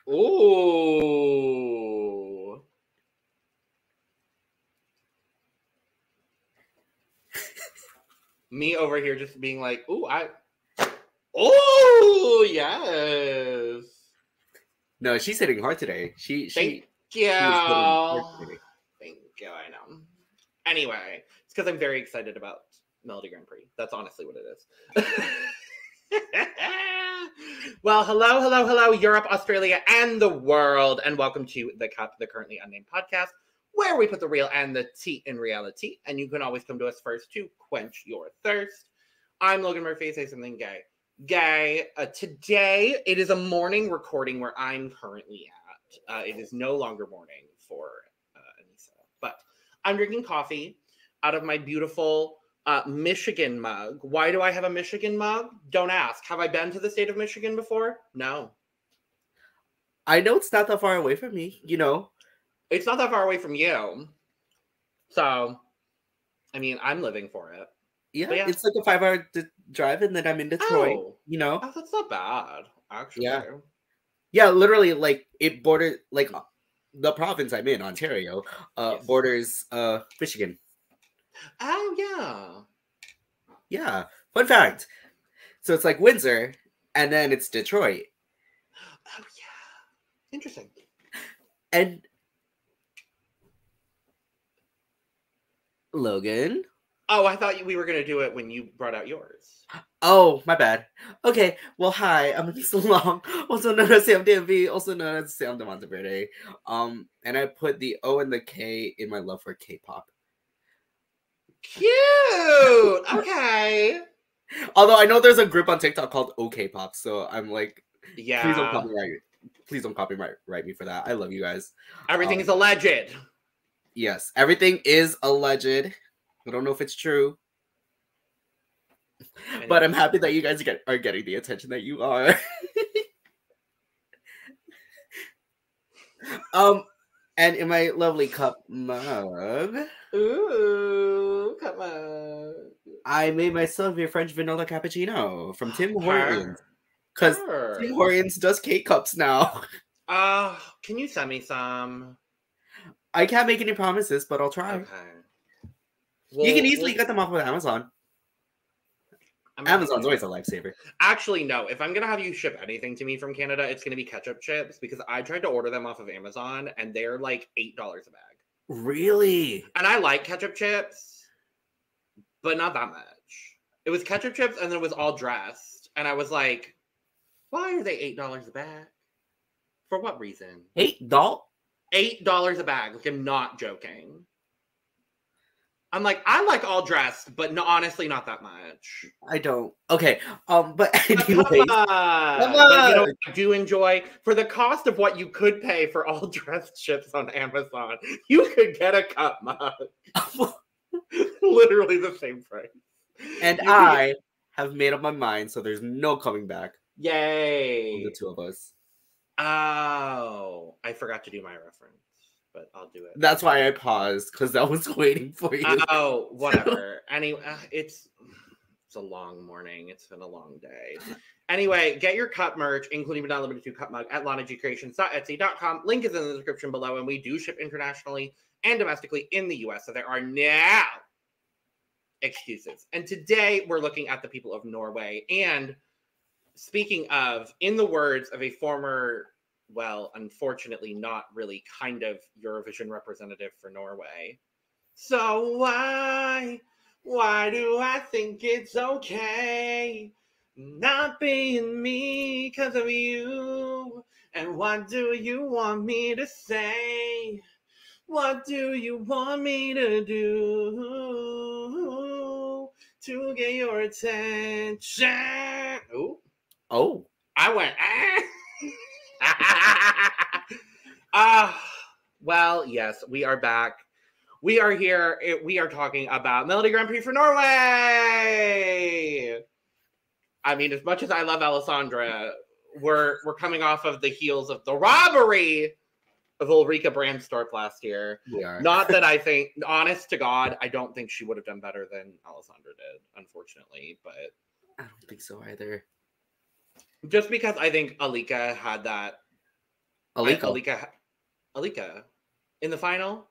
Ooh. Me over here just being like, ooh, oh, yes. No, she's hitting hard today. Thank you. Thank you, I know. Anyway, it's because I'm very excited about Melodi Grand Prix. That's honestly what it is. Well, hello, Europe, Australia, and the world, and welcome to the CUP, the Currently Unnamed Podcast, where we put the real and the tea in reality, and you can always come to us first to quench your thirst. I'm Logan Murphy. Say something gay. Today, it is a morning recording where I'm currently at. It is no longer morning for Aneesa, but I'm drinking coffee out of my beautiful Michigan mug. Why do I have a Michigan mug? Don't ask. Have I been to the state of Michigan before? No. I know it's not that far away from me, you know. It's not that far away from you. So, I mean, I'm living for it. Yeah, it's like a 5-hour drive, and then I'm in Detroit, you know. Oh, that's not bad, actually. Yeah, literally, like, it borders, like, the province I'm in, Ontario, Yes. borders Michigan. Oh, yeah. Yeah, fun fact. So it's like Windsor, and then it's Detroit. Oh, yeah. Interesting. And Logan? Oh, I thought we were going to do it when you brought out yours. Oh, my bad. Okay, well, hi, I'm Aneesa Logan, also known as Sam DMV, also known as Sam de Monteverde. And I put the O and the K in my love for K-pop. Cute! Okay. Although I know there's a group on TikTok called OK Pop, so I'm like, yeah. Please don't copyright me for that. I love you guys. Everything is alleged. Yes, everything is alleged. I don't know if it's true. But I'm happy that you guys are getting the attention that you are. And in my lovely cup mug. Ooh, cup mug. I made myself a French vanilla cappuccino from Tim Hortons. Because Tim Hortons does K-cups now. Can you send me some? I can't make any promises, but I'll try. Okay. Well, you can easily get them off of Amazon. Amazon's always a lifesaver. Actually, no. If I'm going to have you ship anything to me from Canada, it's going to be ketchup chips because I tried to order them off of Amazon and they're like $8 a bag. Really? And I like ketchup chips, but not that much. It was ketchup chips and then it was all dressed. And I was like, why are they $8 a bag? For what reason? $8? $8 a bag. Like, I'm not joking. I'm like, I like all dressed, but no, honestly, not that much. I don't. Okay, but anyways, but you know, I do enjoy for the cost of what you could pay for all dressed chips on Amazon. You could get a cup mug, literally the same price. And I have made up my mind, so there's no coming back. Yay! The two of us. Oh, I forgot to do my reference. But I'll do it. That's why I paused, because I was waiting for you. Oh, whatever. Anyway, it's a long morning. It's been a long day. Anyway, get your cup merch, including but not limited to cup mug, at lanagcreations.etsy.com. Link is in the description below, and we do ship internationally and domestically in the US, so there are now excuses. And today, we're looking at the people of Norway. And speaking of, in the words of a former... well, unfortunately, not really kind of Eurovision representative for Norway. So why do I think it's okay not being me because of you? And what do you want me to say? What do you want me to do to get your attention? Oh. I went, well, yes, we are back. We are here. We are talking about Melodi Grand Prix for Norway. I mean, as much as I love Alessandra, we're coming off of the heels of the robbery of Ulrika Brandstorp last year. We are. Not that I think, honest to God, I don't think she would have done better than Alessandra did, unfortunately, but I don't think so either. Just because I think Alika had that Alika. In the final?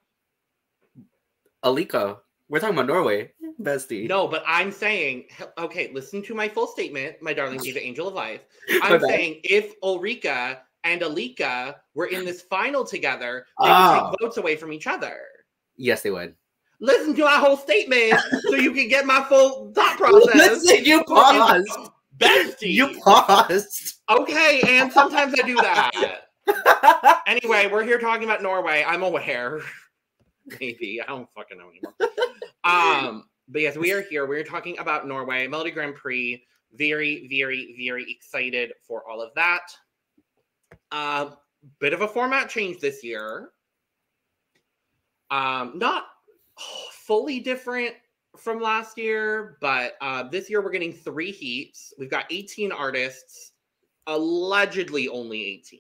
Alika. We're talking about Norway, bestie. No, but I'm saying, okay, listen to my full statement, my darling diva angel of life. My I'm bad. saying if Ulrika and Alika were in this final together, they would take votes away from each other. Yes, they would. Listen to my whole statement so you can get my full thought process. Listen, you paused. Bestie. You paused. Okay, and sometimes I do that. Anyway, we're here talking about Norway. I'm aware. Maybe. I don't fucking know anymore. But yes, we are here. We're talking about Norway, Melodi Grand Prix. Very, very, very excited for all of that. Bit of a format change this year. Not fully different from last year, but this year we're getting 3 heats. We've got 18 artists, allegedly only 18.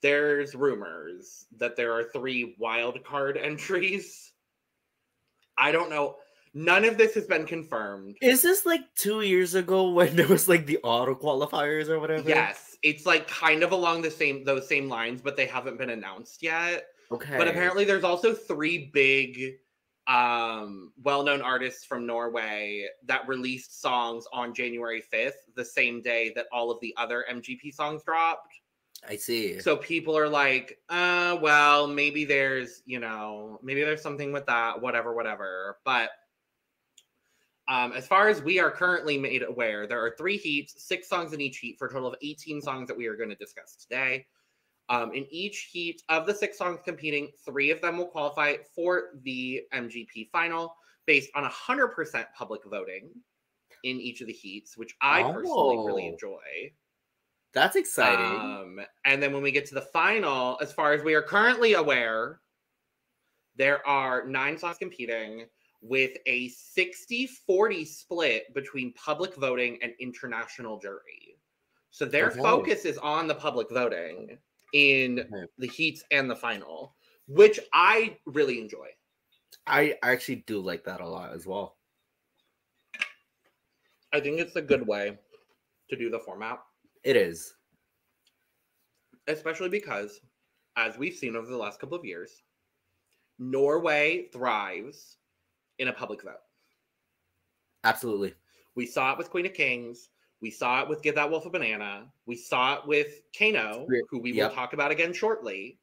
There's rumors that there are 3 wild card entries. I don't know. None of this has been confirmed. Is this like 2 years ago when there was like the auto qualifiers or whatever? Yes, it's like kind of along those same lines, but they haven't been announced yet. Okay. But apparently there's also 3 big well-known artists from Norway that released songs on January 5th, the same day that all of the other MGP songs dropped. I see. So people are like, well, maybe there's, maybe there's something with that, whatever. But as far as we are currently made aware, there are 3 heats, 6 songs in each heat for a total of 18 songs that we are going to discuss today. In each heat of the 6 songs competing, 3 of them will qualify for the MGP final based on 100% public voting in each of the heats, which I personally really enjoy. That's exciting. And then when we get to the final, as far as we are currently aware, there are 9 songs competing with a 60-40 split between public voting and international jury. So their focus is on the public voting in the heats and the final, which I really enjoy. I actually do like that a lot as well. I think it's a good way to do the format. It is. Especially because, as we've seen over the last couple of years, Norway thrives in a public vote. Absolutely. We saw it with Queen of Kings. We saw it with Give That Wolf a Banana. We saw it with KEiiNO, who we will talk about again shortly.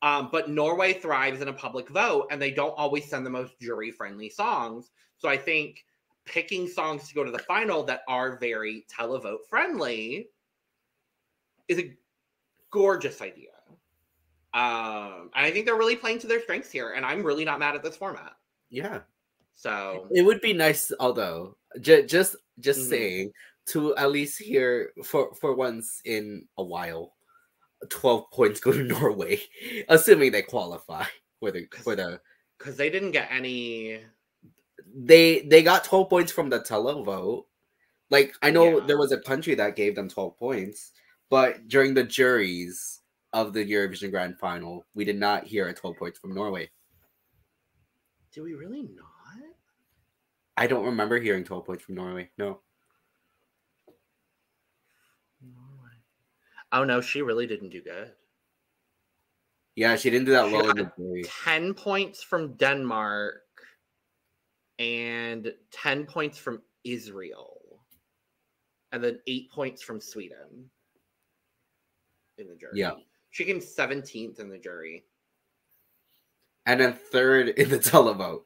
But Norway thrives in a public vote, and they don't always send the most jury-friendly songs. So I think picking songs to go to the final that are very televote friendly is a gorgeous idea. And I think they're really playing to their strengths here, and I'm really not mad at this format. Yeah. So it would be nice, although, just saying, to at least hear for once in a while, 12 points go to Norway, assuming they qualify for the because they didn't get any. They got 12 points from the televote. Like, I know there was a country that gave them 12 points, but during the juries of the Eurovision Grand Final, we did not hear a 12 points from Norway. Do we really not? I don't remember hearing 12 points from Norway. No. Oh no, she really didn't do good. Yeah, she didn't do that well in the jury. 10 points from Denmark and 10 points from Israel. And then 8 points from Sweden in the jury. Yeah. She came 17th in the jury. And then 3rd in the televote.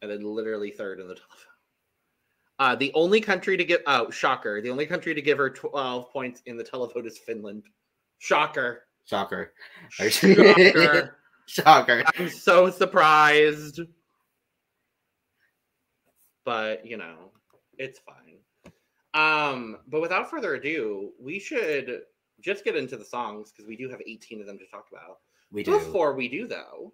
And then literally 3rd in the televote. The only country to give... Oh, shocker. The only country to give her 12 points in the televote is Finland. Shocker. Shocker. Shocker. Shocker. I'm so surprised. But, it's fine. But without further ado, we should just get into the songs because we do have 18 of them to talk about. We do. Before we do, though,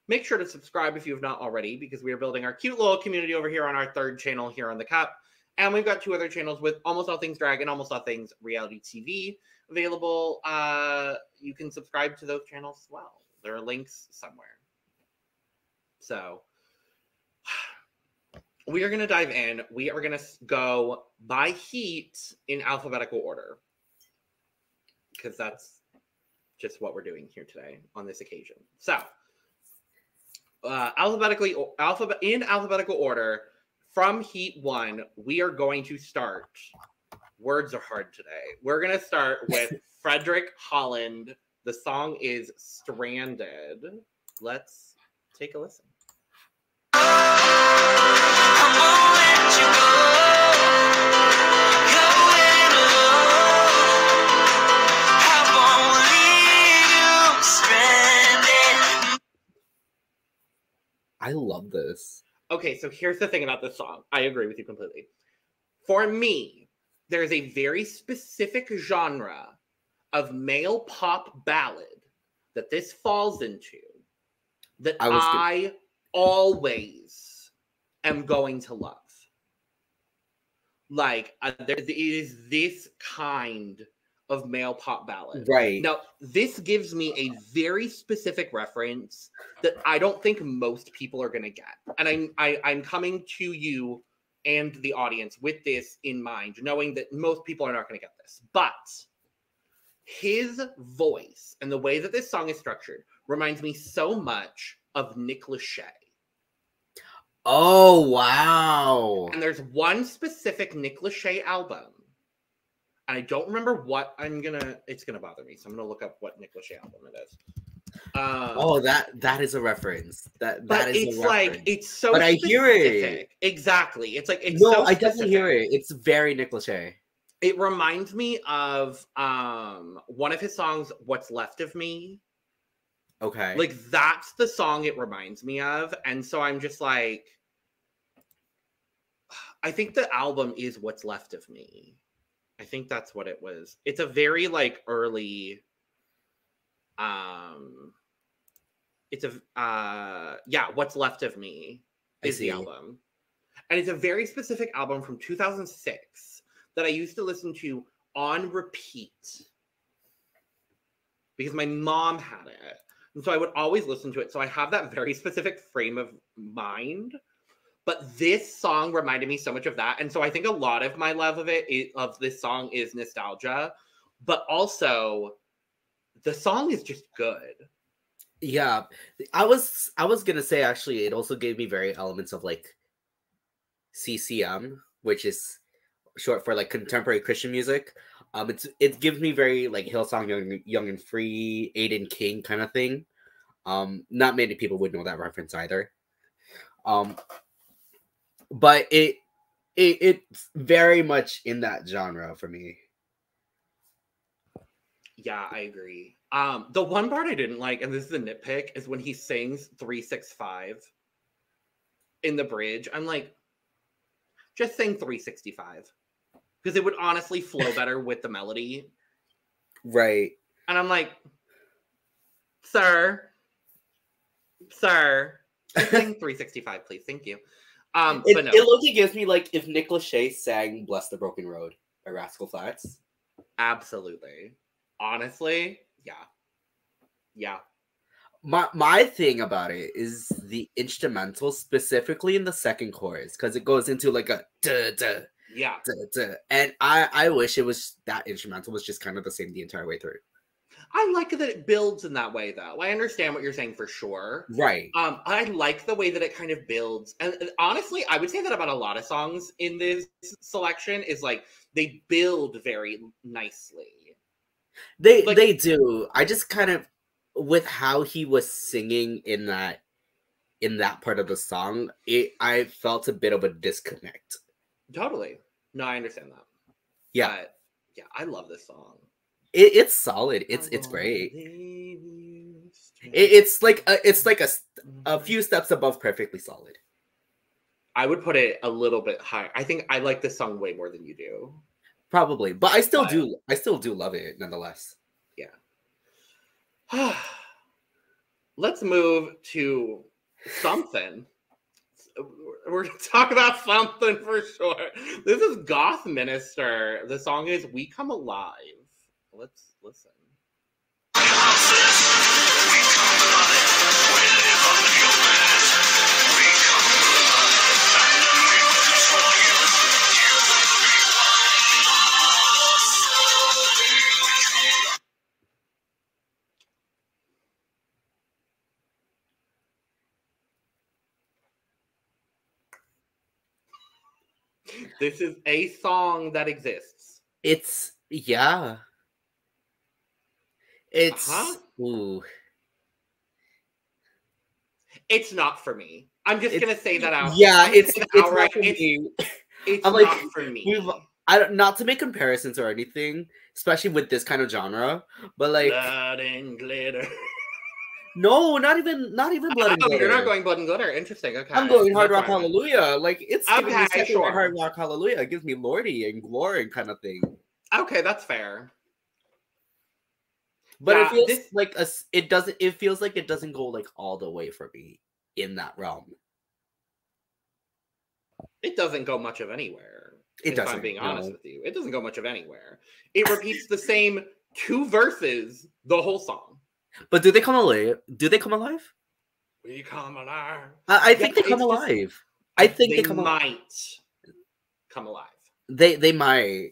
make sure to subscribe if you have not already, because we are building our cute little community over here on our 3rd channel here on the Cup. And we've got 2 other channels with Almost All Things Drag and Almost All Things Reality TV available. You can subscribe to those channels as well. There are links somewhere. So we are going to dive in. We are going to go by heat in alphabetical order, because that's just what we're doing here today on this occasion. So, in alphabetical order, from Heat 1, we are going to start. Words are hard today. We're going to start with Fredrik Halland. The song is Stranded. Let's take a listen. I love this. Okay, so here's the thing about this song. I agree with you completely. For me, there's a very specific genre of male pop ballad that this falls into that I always am going to love. Like, there is this kind of male pop ballad. Right. Now, this gives me a very specific reference that I don't think most people are going to get. And I'm coming to you and the audience with this in mind, knowing that most people are not going to get this. But his voice and the way that this song is structured reminds me so much of Nick Lachey. Oh, wow. And there's one specific Nick Lachey album. And I don't remember what it's gonna bother me. So I'm gonna look up what Nick Lachey album it is. That is a reference. That is it's a reference. Like, it's so but specific. I hear it. Exactly. It's like, it's no, so I definitely hear it. It's very Nick Lachey. It reminds me of one of his songs, What's Left of Me. Okay. Like, that's the song it reminds me of. And so I'm just like, I think the album is What's Left of Me. I think that's what it was. It's a very like early, What's Left of Me is the album. And it's a very specific album from 2006 that I used to listen to on repeat because my mom had it. And so I would always listen to it. So I have that very specific frame of mind. But this song reminded me so much of that. And so I think a lot of my love of this song is nostalgia. But also, the song is just good. Yeah. I was going to say, actually, it also gave me very elements of, like, CCM, which is short for, like, contemporary Christian music. It gives me very, like, Hillsong Young and Free, Aiden King kind of thing. Not many people would know that reference either. But it's very much in that genre for me. Yeah, I agree. The one part I didn't like, and this is a nitpick, is when he sings 365 in the bridge. I'm like, just sing 365. Because it would honestly flow better with the melody. Right. And I'm like, sir, just sing 365, please. Thank you. But no. It literally gives me, like, if Nick Lachey sang Bless the Broken Road by Rascal Flatts. Absolutely. Honestly, yeah. My thing about it is the instrumental, specifically in the second chorus, because it goes into, like, a duh. Yeah. Duh. And I wish it was that instrumental was just kind of the same the entire way through. I like that it builds in that way, though. I understand what you're saying for sure. Right. I like the way that it kind of builds. And honestly, I would say that about a lot of songs in this selection is like they build very nicely. They do. I just kind of, with how he was singing in that part of the song, I felt a bit of a disconnect. Totally. No, I understand that. Yeah. But, yeah, I love this song. It's solid. It's great. It's like a few steps above perfectly solid. I would put it a little bit higher. I think I like this song way more than you do. Probably, but I still do love it nonetheless. Yeah. Let's move to something. We're going to talk about something for sure. This is Gothminister. The song is We Come Alive. Let's listen. This is a song that exists. It's ooh. It's not for me. I'm just gonna say that out. Yeah, it's outright. not for me. It's I'm not for me. Not to make comparisons or anything, especially with this kind of genre, but like blood and glitter. No, not even blood and glitter. You're not going blood and glitter. Interesting. Okay. I'm going Hard Rock Hallelujah. Like it's giving me sure. Hard Rock Hallelujah. It gives me Lordy and Glory kind of thing. Okay, that's fair. But it feels like it feels like it doesn't go like all the way for me in that realm. It doesn't go much of anywhere. It doesn't. If I'm being honest with you, it doesn't go much of anywhere. It repeats the same 2 verses the whole song. But do they come alive? Do they come alive? We come alive. I think they come alive. I think they might come alive. They might.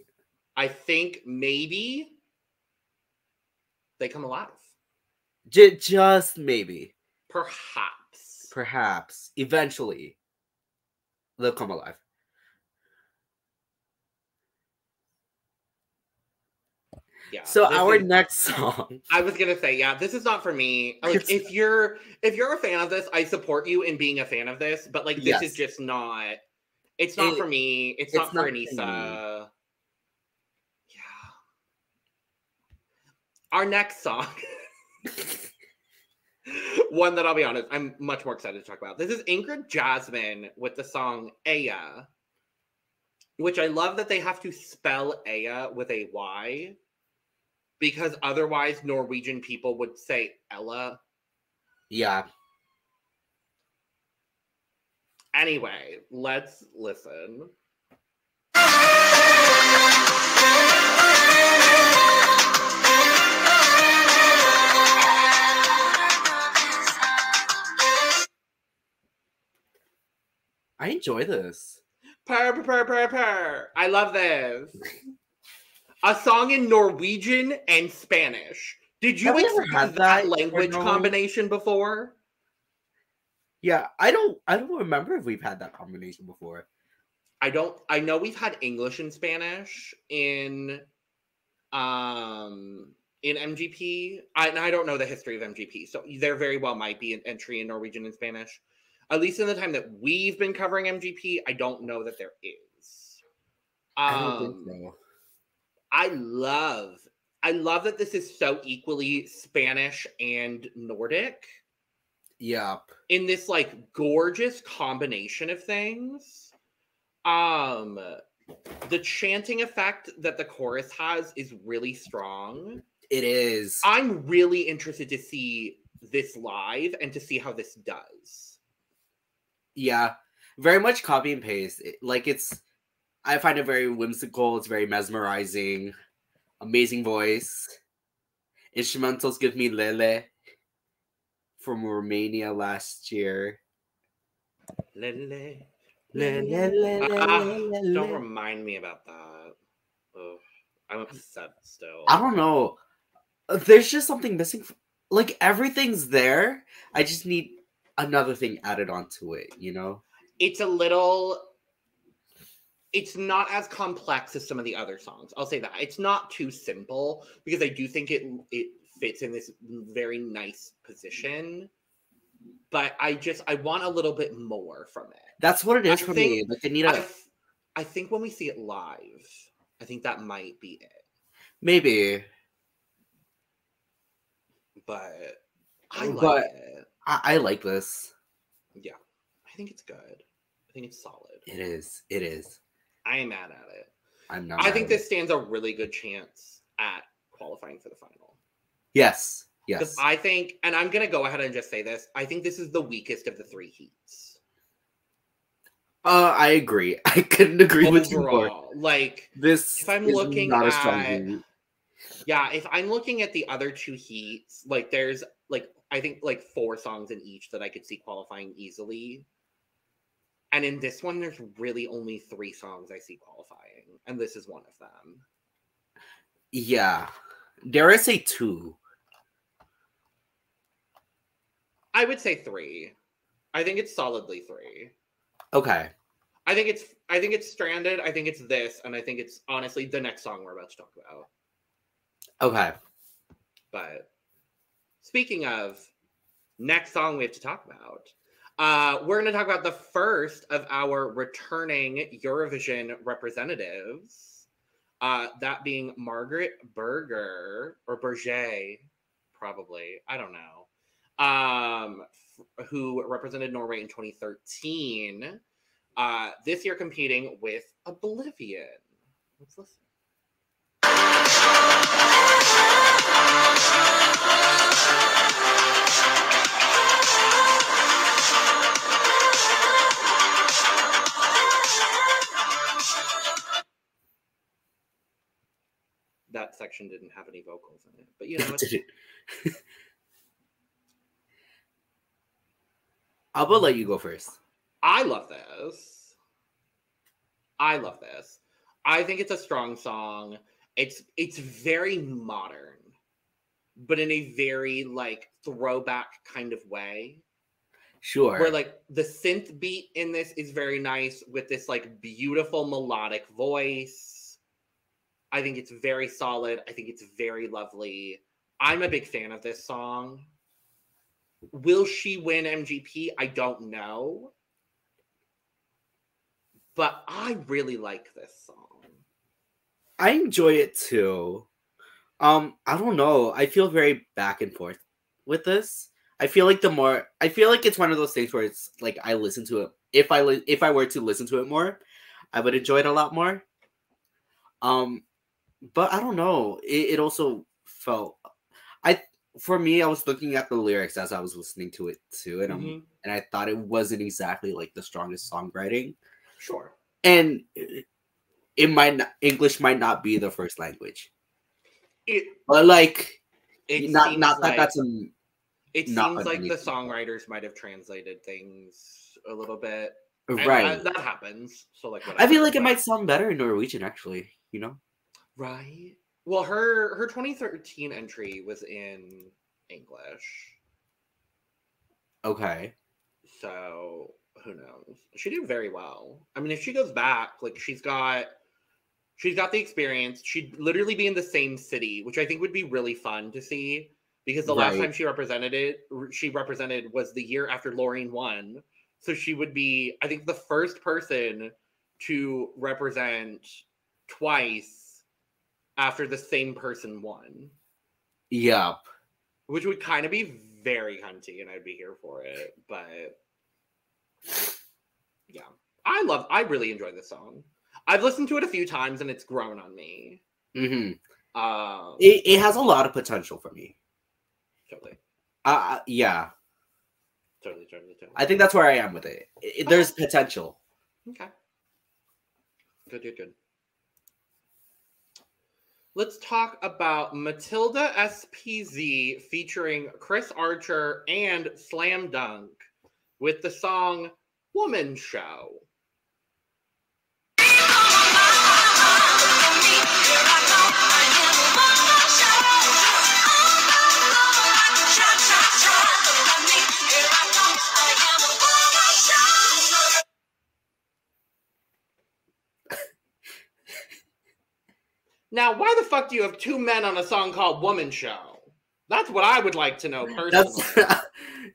I think maybe they come alive. Just maybe. Perhaps. Eventually, they'll come alive. Yeah. So our next song. I was gonna say, yeah, this is not for me. Like, if you're a fan of this, I support you in being a fan of this. But like, this is just not. It's not for me. It's not for Aneesa. Yeah. Our next song. One that I'll be honest, I'm much more excited to talk about. This is Ingrid Jasmin with the song Aya, which I love that they have to spell Aya with a Y. Because otherwise, Norwegian people would say Ella. Yeah. Anyway, let's listen. I enjoy this. Purr, purr, purr, purr. I love this. A song in Norwegian and Spanish. Did you ever have that language combination before? Yeah, I don't remember if we've had that combination before. I know we've had English and Spanish in MGP. I don't know the history of MGP, so there very well might be an entry in Norwegian and Spanish. At least in the time that we've been covering MGP, I don't know that there is. I don't think so. I love that this is so equally Spanish and Nordic. Yep. In this like gorgeous combination of things. The chanting effect that the chorus has is really strong. It is. I'm really interested to see this live and to see how this does. Yeah. Very much copy and paste. I find it very whimsical. It's very mesmerizing. Amazing voice. Instrumentals give me Lele from Romania last year. Lele. Don't remind me about that. Oh, I'm upset still. I don't know. There's just something missing. Like, everything's there. I just need another thing added onto it, you know? It's not as complex as some of the other songs. I'll say that. It's not too simple because I do think it fits in this very nice position. But I want a little bit more from it. That's what it is for me. Like, I think when we see it live, I think that might be it. Maybe. But I like it. I like this. Yeah. I think it's good. I think it's solid. It is. I am mad at it. I'm not. I think this stands a really good chance at qualifying for the final. Yes. I think, and I'm going to go ahead and just say this, I think this is the weakest of the 3 heats. I agree. I couldn't agree with you more. Like, this if I'm is looking not at, a strong heat. Yeah, if I'm looking at the other 2 heats, like there's like, I think like 4 songs in each that I could see qualifying easily. And in this one, there's really only 3 songs I see qualifying. And this is one of them. Yeah. Dare I say 2? I would say 3. I think it's solidly 3. Okay. I think it's Stranded. I think it's this, and I think it's honestly the next song we're about to talk about. Okay. But speaking of next song we have to talk about, we're going to talk about the first of our returning Eurovision representatives, that being Margaret Berger, or Berger, probably, I don't know, who represented Norway in 2013, this year competing with Oblivion. Let's listen. That section didn't have any vocals in it, but you know, I will let you go first. I love this. I think it's a strong song. It's very modern, but in a very like throwback kind of way. Sure. Where like the synth beat in this is very nice with this like beautiful melodic voice. I think it's very solid. I think it's very lovely. I'm a big fan of this song. Will she win MGP? I don't know. But I really like this song. I enjoy it too. I don't know. I feel very back and forth with this. I feel like it's one of those things where it's like I listen to it. If I were to listen to it more, I would enjoy it a lot more. But I don't know. It also felt for me, I was looking at the lyrics as I was listening to it too, and and I thought it wasn't exactly like the strongest songwriting. Sure. And English might not be the first language. But like it not seems that like, that's a it seems like the songwriters might have translated things a little bit. Right. That happens. So like I feel like it might sound better in Norwegian actually, you know? Right. Well, her 2013 entry was in English. Okay. So who knows? She did very well. I mean, if she goes back, like she's got the experience. She'd literally be in the same city, which I think would be really fun to see because the last time she represented was the year after Loreen won. So she would be, I think, the first person to represent twice after the same person won. Yep. Which would kind of be very hunty, and I'd be here for it. But yeah, I really enjoy this song. I've listened to it a few times, and it's grown on me. Mm-hmm. It has a lot of potential for me. Totally. Yeah. Totally. I think that's where I am with it. There's potential. Okay. Good. Let's talk about Mathilde SPZ featuring Chris Archer and Slam Dunk with the song Woman Show. Now, why the fuck do you have two men on a song called Woman Show? That's what I would like to know personally.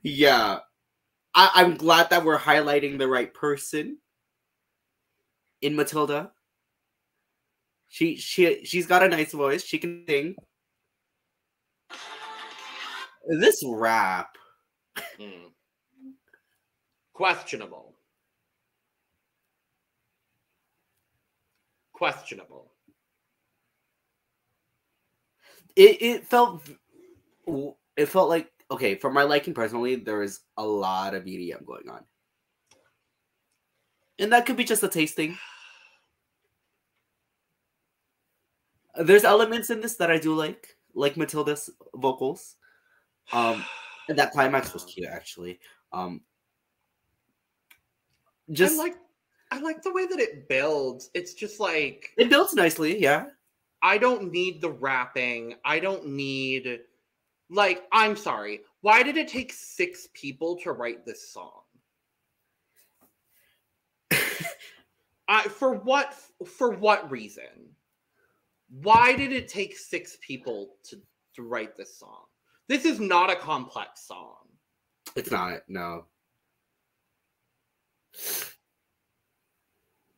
Yeah. I'm glad that we're highlighting the right person in Mathilde. She's got a nice voice. She can sing. This rap. Questionable. It felt like, okay, for my liking personally, there was a lot of EDM going on. And that could be just a tasting. There's elements in this that I do like Mathilde's vocals. And that climax was cute, actually. Just I like the way that it builds. It's just like it builds nicely, yeah. I don't need the rapping. I don't need I'm sorry. Why did it take 6 people to write this song? For what reason? Why did it take 6 people to write this song? This is not a complex song. It's not, no.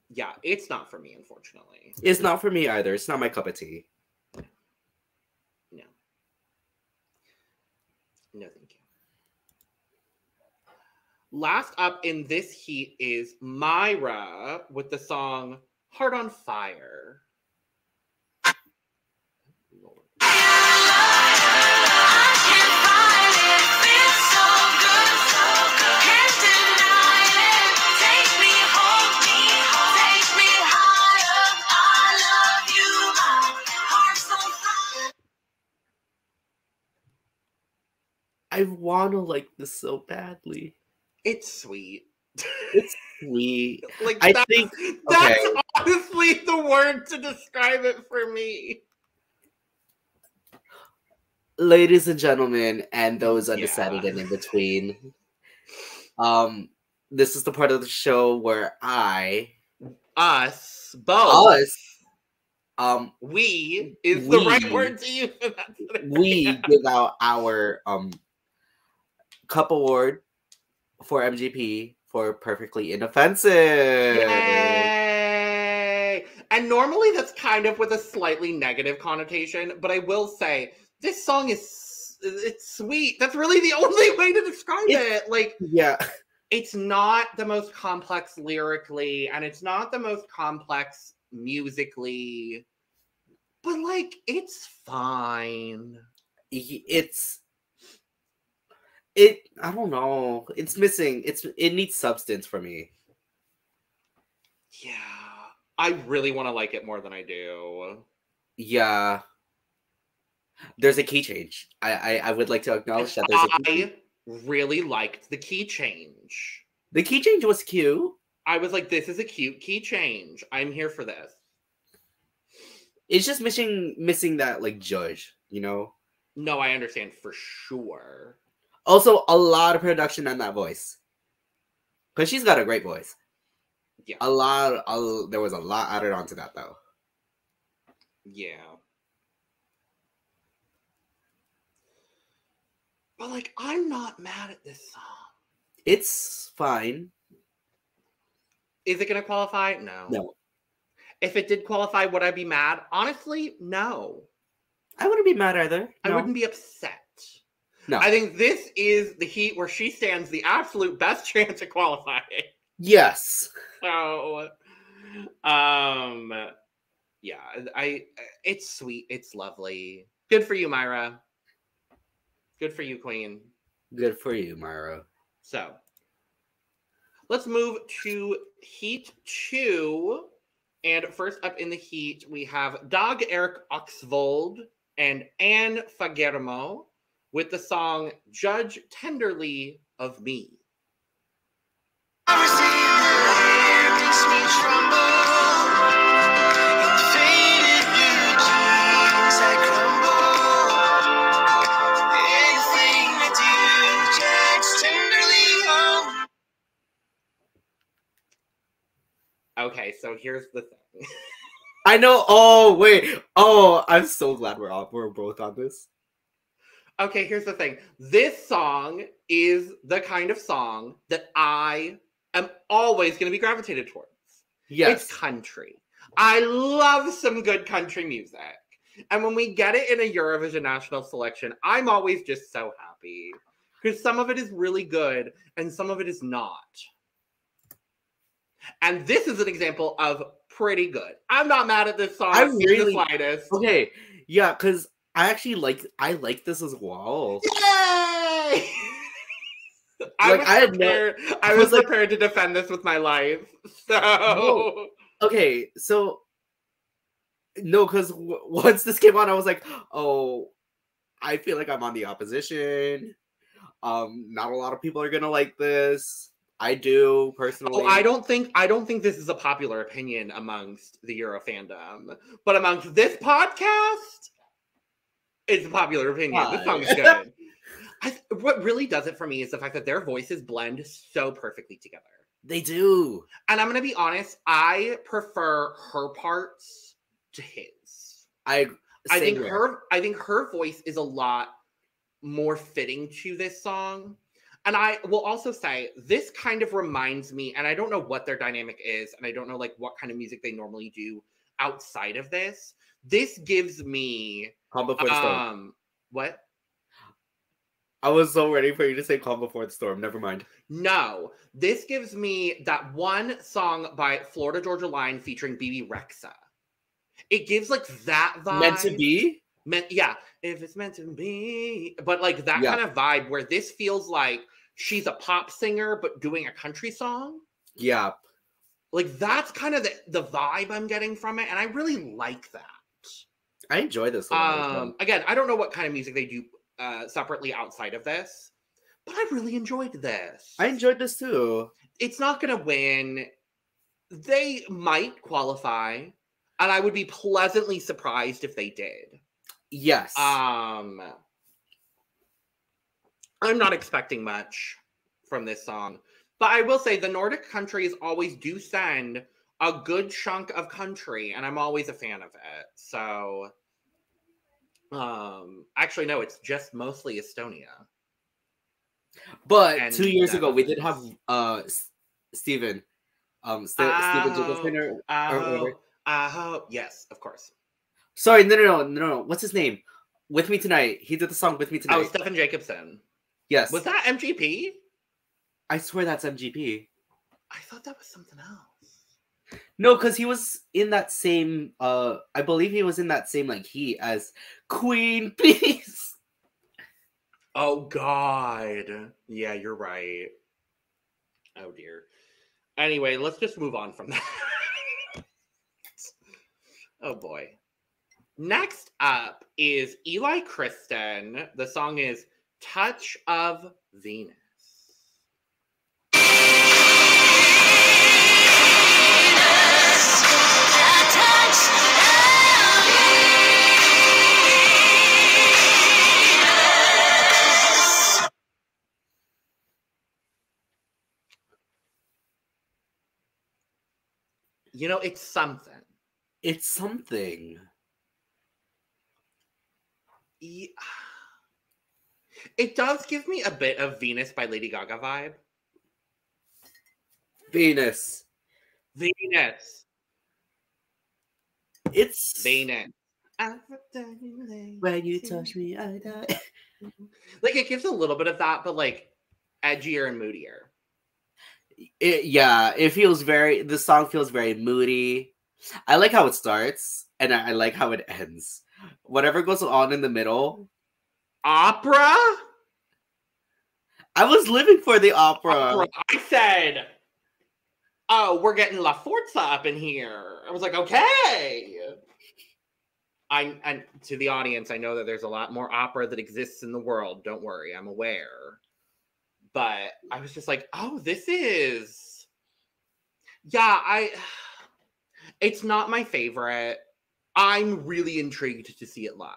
Yeah, it's not for me, unfortunately. It's not for me either. It's not my cup of tea. No. No, thank you. Last up in this heat is Myra with the song Heart on Fire. I want to like this so badly. It's sweet. It's sweet. Like, I that's honestly the word to describe it for me. Ladies and gentlemen, and those undecided and in between, this is the part of the show where we is the right word to use for that today. We give out our cup award for MGP for Perfectly Inoffensive. Yay! And normally that's kind of with a slightly negative connotation, but I will say this song it's sweet. That's really the only way to describe it. Like, yeah, it's not the most complex lyrically, and it's not the most complex musically, but like, it's fine. I don't know. It's missing. It needs substance for me. Yeah. I really want to like it more than I do. Yeah. There's a key change. I would like to acknowledge that there's a key change. I really liked the key change. The key change was cute. I was like, this is a cute key change. I'm here for this. It's just missing that like judge, you know? No, I understand for sure. Also, a lot of production on that voice. Because she's got a great voice. Yeah. There was a lot added onto that, though. Yeah. But, like, I'm not mad at this song. It's fine. Is it going to qualify? No. No. If it did qualify, would I be mad? Honestly, no. I wouldn't be mad either. No. I wouldn't be upset. No. I think this is the heat where she stands the absolute best chance at qualifying. Yes. So, yeah, it's sweet. It's lovely. Good for you, Myra. Good for you, Queen. Good for you, Myra. So, let's move to Heat 2. And first up in the heat, we have Dag Erik Oksvold and Anne Fagermo with the song Judge Tenderly of Me. Okay, so here's the thing. I know. Oh, wait. Oh, I'm so glad we're both on this. Okay, here's the thing. This song is the kind of song that I am always going to be gravitated towards. Yes. It's country. I love some good country music. And when we get it in a Eurovision national selection, I'm always just so happy. Because some of it is really good and some of it is not. And this is an example of pretty good. I'm not mad at this song in the slightest. Okay, yeah, because I actually like this as well. Yay! I was prepared to defend this with my life. So no. Okay, so no, because once this came on, I was like, oh, I feel like I'm on the opposition. Not a lot of people are gonna like this. I do personally. Oh, I don't think this is a popular opinion amongst the Euro fandom, but amongst this podcast, it's a popular opinion. This song's good. What really does it for me is the fact that their voices blend so perfectly together. They do. And I'm going to be honest, I prefer her parts to his. I think her voice is a lot more fitting to this song. And I will also say, this kind of reminds me, and I don't know what their dynamic is, and I don't know like what kind of music they normally do outside of this. This gives me Calm Before the Storm. What? I was so ready for you to say Calm Before the Storm. Never mind. No, this gives me that one song by Florida Georgia Line featuring BB Rexa. It gives like that vibe. Meant to be? Yeah, if it's meant to be. But like that kind of vibe where this feels like she's a pop singer but doing a country song. Yeah. Like that's kind of the vibe I'm getting from it, and I really like that. I enjoy this a lot. Again, I don't know what kind of music they do separately outside of this, but I really enjoyed this. I enjoyed this too. It's not going to win. They might qualify, and I would be pleasantly surprised if they did. Yes. I'm not expecting much from this song, but I will say the Nordic countries always do send a good chunk of country, and I'm always a fan of it. So, actually, no, it's just mostly Estonia. But 2 years ago, we did have Steven. Steven yes, of course. Sorry, no. What's his name? With Me Tonight. He did the song With Me Tonight. Oh, Stefan Jacobson. Yes. Was that MGP? I swear that's MGP. I thought that was something else. No, because he was in that same, I believe he was in that same, like, heat as Queen Peace. Oh, God. Yeah, you're right. Oh, dear. Anyway, let's just move on from that. Oh, boy. Next up is Eli Kristin. The song is Touch of Venus. You know, it's something. It's something. Yeah. It does give me a bit of Venus by Lady Gaga vibe. Venus. It's Venus. When you touch me, I die. Like, it gives a little bit of that, but like edgier and moodier. It feels the song feels very moody. I like how it starts, and I like how it ends. Whatever goes on in the middle. Opera? I was living for the opera. I said, oh, we're getting La Forza up in here. I was like, okay. And to the audience, I know that there's a lot more opera that exists in the world. Don't worry, I'm aware. But I was just like, oh, this is... Yeah, it's not my favorite. I'm really intrigued to see it live.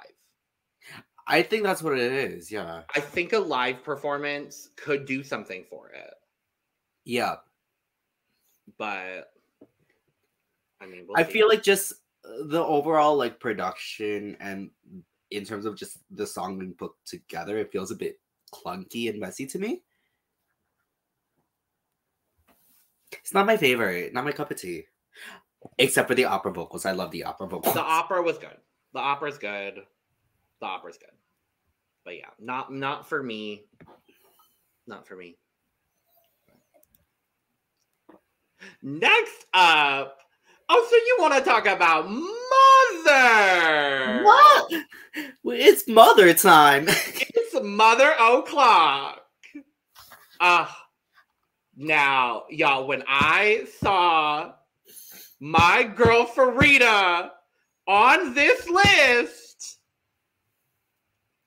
I think that's what it is, yeah. I think a live performance could do something for it. Yeah. But, I mean, I feel like just the overall, like, production and in terms of just the song being put together, it feels a bit clunky and messy to me. It's not my favorite, not my cup of tea. Except for the opera vocals. I love the opera vocals. The opera was good. The opera's good. But yeah, not for me. Not for me. Next up. Oh, so you want to talk about Mother? What? It's Mother time. It's Mother o'clock. Now, y'all, when I saw my girl Farida on this list,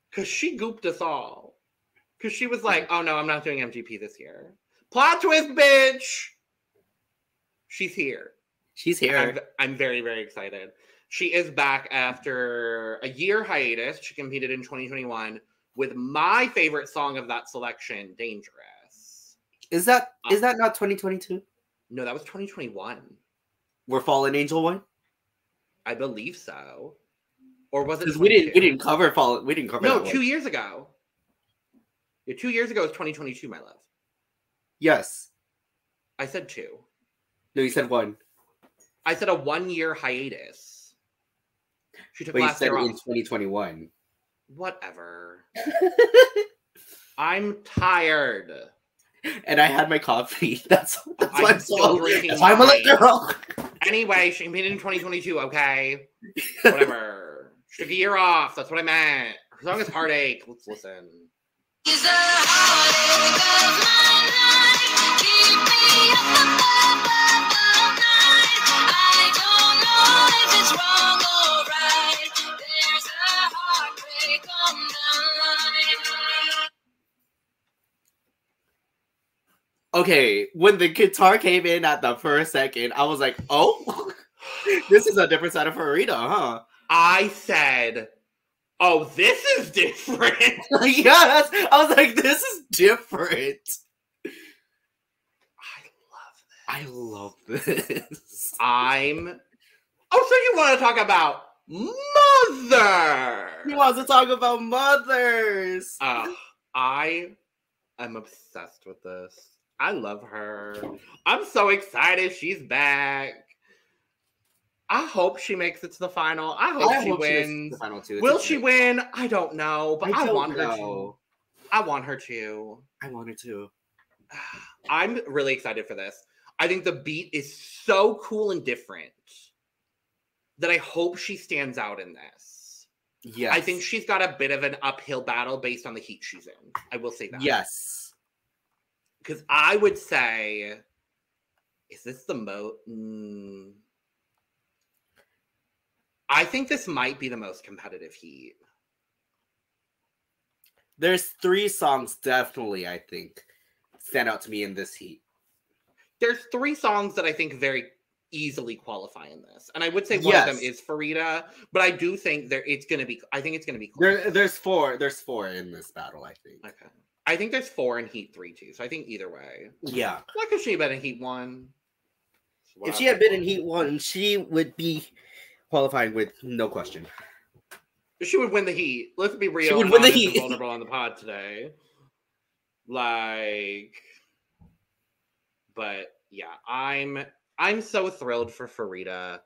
because she gooped us all. Because she was like, oh no, I'm not doing MGP this year. Plot twist, bitch! She's here. She's here. I'm very, very excited. She is back after a year hiatus. She competed in 2021 with my favorite song of that selection, Dangerous. Is that not 2022? No, that was 2021. Where Fallen Angel won? I believe so. Or was it? Because we didn't cover Fallen. We didn't cover. No, that 2 one. years ago. Yeah, 2 years ago was 2022, my love. Yes. I said 2. No, you said 1. I said a 1-year hiatus. She took But you last said year in off. 2021. Whatever. I'm tired. And I had my coffee. That's why I'm still drinking. That's why I'm a little girl. Anyway, she competed in 2022, okay? Whatever. She took a year off. That's what I meant. Her song is Heartache. Let's listen. Is a heartache of my life. Keep me up all night. I don't know if it's wrong or right. There's a heartbreak on the line. Okay, when the guitar came in at the first second, I was like, oh, this is a different side of Farida, huh? I said, oh, this is different. Yes, I was like, this is different. I love this. Oh, so you want to talk about Mother? He wants to talk about mothers. I am obsessed with this. I love her. I'm so excited she's back. I hope she makes it to the final. I hope she wins. The final too. Will she win? I don't know, but I want her to. I want her to. I want her to. I'm really excited for this. I think the beat is so cool and different that I hope she stands out in this. Yes. I think she's got a bit of an uphill battle based on the heat she's in. I will say that. Yes. Because I would say, is this the I think this might be the most competitive heat. There's 3 songs definitely, I think, stand out to me in this heat. There's 3 songs that I think very easily qualify in this. And I would say one of them is Farida, but I do think it's going to be close. There's 4 in this battle, I think. Okay. I think there's 4 in Heat 3 too, so I think either way. Yeah. Why could she have been in Heat 1? If she had been in Heat 1, she would be qualifying with no question. She would win the Heat. Let's be real. She would win the Heat. Vulnerable on the pod today. But yeah, I'm so thrilled for Farida.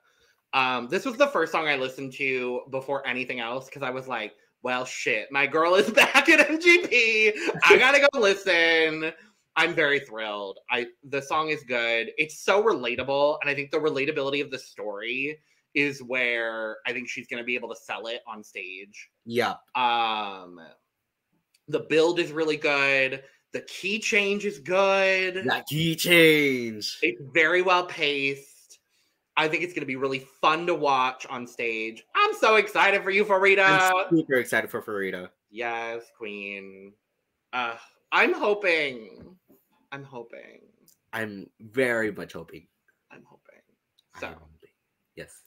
This was the first song I listened to before anything else because I was like, well, shit, my girl is back at MGP. I gotta go listen. I'm very thrilled. The song is good. It's so relatable, and I think the relatability of the story is where I think she's gonna be able to sell it on stage. Yeah. The build is really good. The key change is good. That key change. It's very well paced. I think it's going to be really fun to watch on stage. I'm so excited for you, Farida. I'm super excited for Farida. Yes, queen. I'm hoping. I'm very much hoping. So, yes.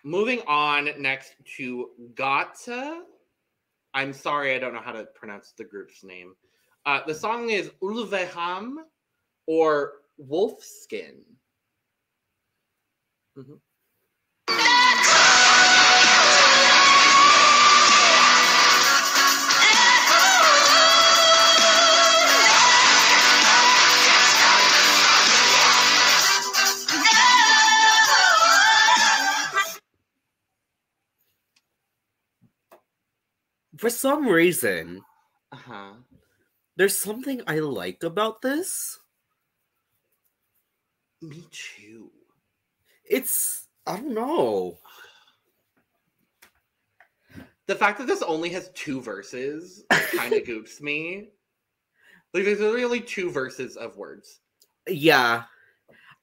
Moving on next to Gåte. I'm sorry, I don't know how to pronounce the group's name. The song is Ulveham or Wolfskin. Mm-hmm. For some reason, Uh-huh. There's something I like about this. Me too. I don't know. The fact that this only has 2 verses kind of goops me. Like, there's really 2 verses of words. Yeah.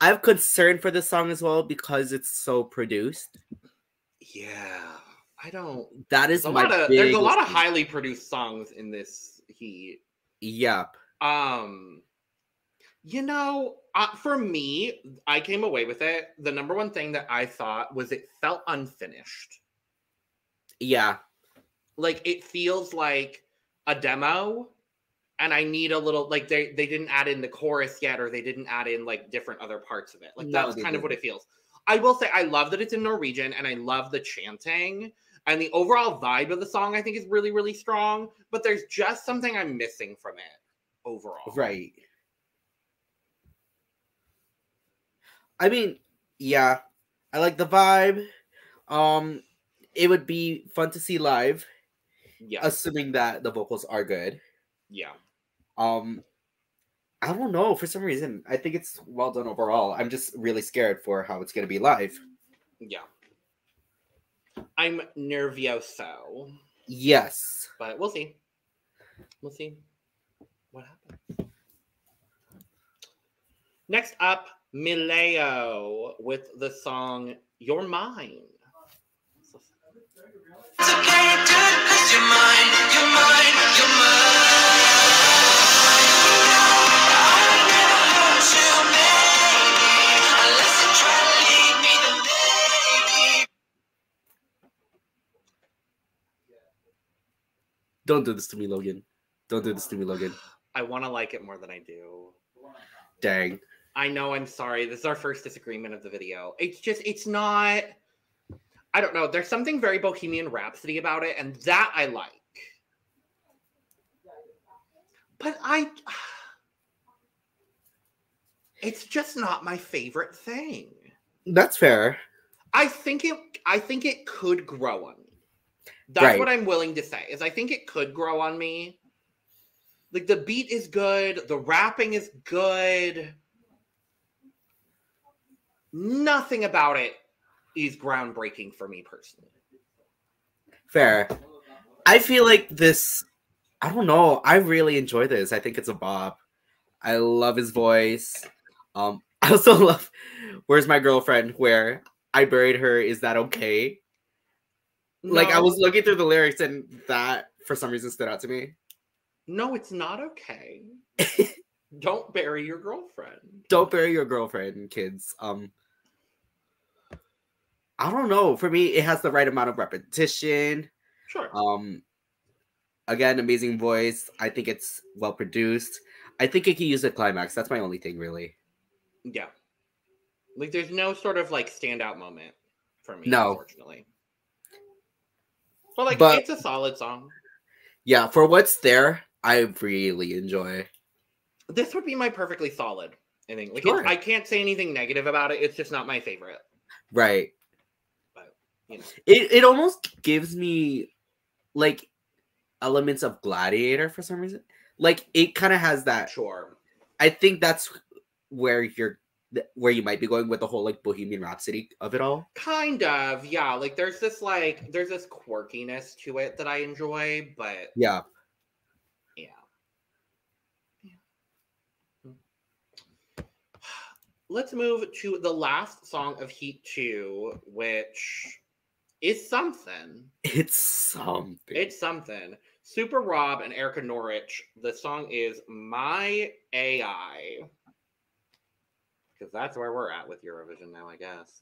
I have concern for this song as well because it's so produced. Yeah. I don't... There's a lot of highly produced songs in this heat. Yep. For me, I came away with it. The number one thing that I thought was it felt unfinished. Yeah. Like, it feels like a demo And I need a little, like, they didn't add in the chorus yet, or they didn't add in, like, different other parts of it. Like, that's kind of what it feels. I will say, I love that it's in Norwegian, and I love the chanting. And the overall vibe of the song, I think, is really, really strong. But there's just something I'm missing from it overall. Right. I mean, yeah. I like the vibe. It would be fun to see live. Yeah. Assuming that the vocals are good. Yeah. I don't know. For some reason, I think it's well done overall. I'm just really scared for how it's going to be live. Yeah. I'm nervioso. Yes. But we'll see. We'll see what happens. Next up, Mileo with the song You're Mine. It's okay, dude, 'cause you're mine, you're mine, you're mine. Don't do this to me, Logan. Don't do this to me, Logan. I want to like it more than I do. Dang. I know, I'm sorry. This is our first disagreement of the video. It's just, it's not... I don't know. There's something very Bohemian Rhapsody about it, and that I like. But it's just not my favorite thing. That's fair. I think it could grow on me. That's what I'm willing to say, is I think it could grow on me. Like, the beat is good. The rapping is good. Nothing about it is groundbreaking for me personally. Fair. I feel like this, I don't know. I really enjoy this. I think it's a bop. I love his voice. I also love Where's My Girlfriend, where I buried her. Is that okay? No. Like, I was looking through the lyrics and that, for some reason, stood out to me. No, it's not okay. Don't bury your girlfriend. Don't bury your girlfriend, kids. I don't know. For me, it has the right amount of repetition. Sure. Again, amazing voice. I think it's well produced. I think it can use a climax. That's my only thing, really. Yeah. Like, there's no sort of, like, standout moment for me, no. Unfortunately. But it's a solid song. Yeah, for what's there, I really enjoy. This would be my perfectly solid, I think. Like, sure. I can't say anything negative about it. It's just not my favorite. Right. But, you know. It almost gives me, like, elements of Gladiator for some reason. Like, it kind of has that. Sure. I think that's where you might be going with the whole, like, Bohemian Rhapsody of it all. Kind of, yeah. Like, there's this quirkiness to it that I enjoy, but yeah. Let's move to the last song of Heat 2, which is something. It's something. Super Rob and Erika Norwich. The song is My AI. Because that's where we're at with Eurovision now, I guess.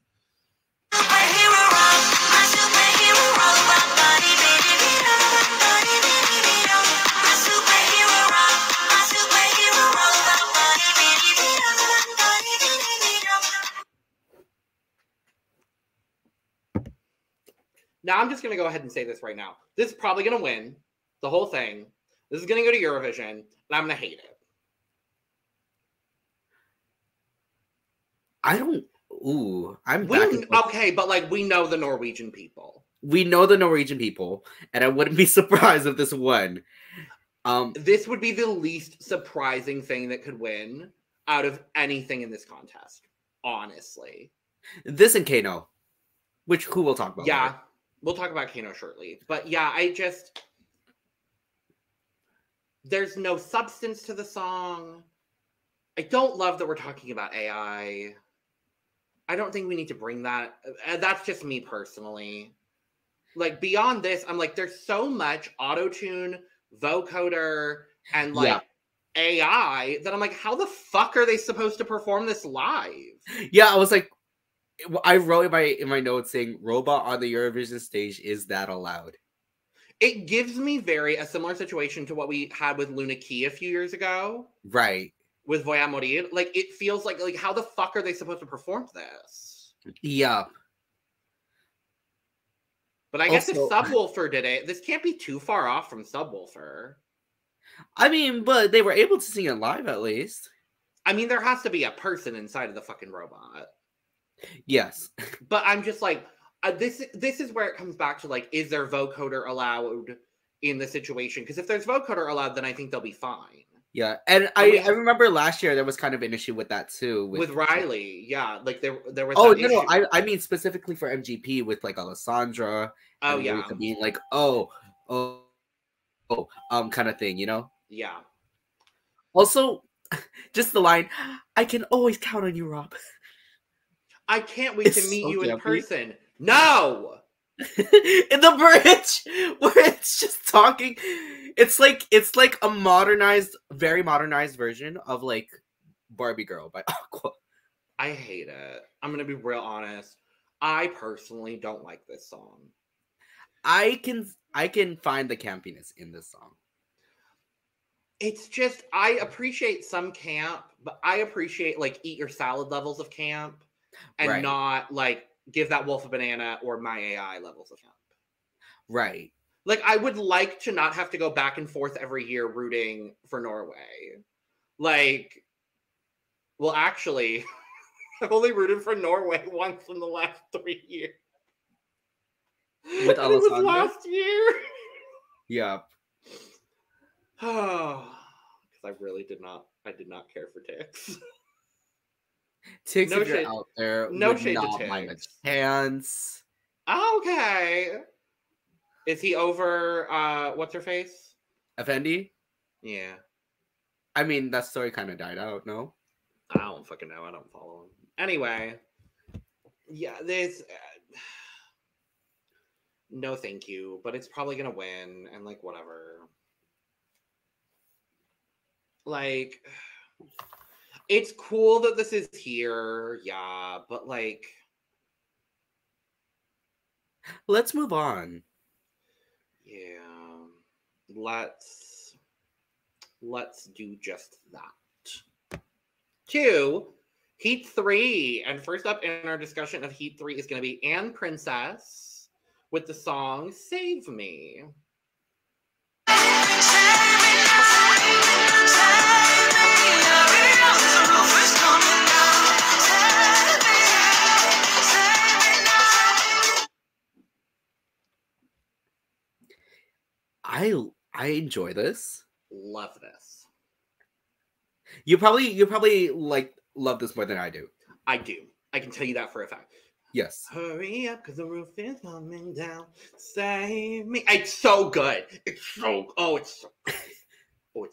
Now, I'm just going to go ahead and say this right now. This is probably going to win the whole thing. This is going to go to Eurovision, and I'm going to hate it. Okay, but, like, we know the Norwegian people. And I wouldn't be surprised if this won. This would be the least surprising thing that could win out of anything in this contest, honestly. This and KEiiNO, who we'll talk about. Yeah, later. We'll talk about KEiiNO shortly. But yeah, there's no substance to the song. I don't love that we're talking about AI. I don't think we need to bring that. That's just me personally. Like, beyond this, I'm like, there's so much auto-tune, vocoder, and, like, AI that I'm like, how the fuck are they supposed to perform this live? Yeah, I was like, I wrote in my notes saying, robot on the Eurovision stage, is that allowed? It gives me a similar situation to what we had with Luna Key a few years ago. Right. With Voy a Morir. Like, it feels like how the fuck are they supposed to perform this? Yeah. But I guess if Subwoofer did it, this can't be too far off from Subwoofer. I mean, but they were able to sing it live at least. I mean, there has to be a person inside of the fucking robot. Yes. But I'm just like, this is where it comes back to, like, is there vocoder allowed in the situation? Because if there's vocoder allowed, then I think they'll be fine. Yeah, and I remember last year there was kind of an issue with that too. With Riley, yeah. Like, there was Oh, that no, issue. I mean specifically for MGP with, like, Alessandra. Oh, yeah. Erika being like, kind of thing, you know? Yeah. Also, just the line, I can always count on you, Rob. I can't wait to meet you in person. No! In the bridge where it's just talking. It's like a very modernized version of, like, Barbie Girl by Aqua. I hate it. I'm gonna be real honest. I personally don't like this song. I can find the campiness in this song. It's just, I appreciate some camp, but I appreciate, like, eat your salad levels of camp and not, like, give that wolf a banana or my AI levels of camp. Right. Like, I would like to not have to go back and forth every year rooting for Norway. Like, well, actually, I've only rooted for Norway once in the last 3 years. With Alessandra? It was last year. Yeah. Oh, because I did not care for Tix. Tix, if you're out there, no shade to Tix. Mind a chance. Okay. Is he over, what's her face? Effendi? Yeah. I mean, that story kind of died out, no? I don't fucking know. I don't follow him. Anyway. Yeah, there's... no, thank you. But it's probably gonna win, and, like, whatever. Like, it's cool that this is here, yeah, but, like... let's move on. Yeah. Let's do just that. 2, Heat 3. And first up in our discussion of Heat 3 is going to be Annprincess with the song Save Me. I enjoy this. Love this. You probably like love this more than I do. I do. I can tell you that for a fact. Yes. Hurry up, because the roof is coming down. Save me. It's so good. It's so good. Oh, it's so good.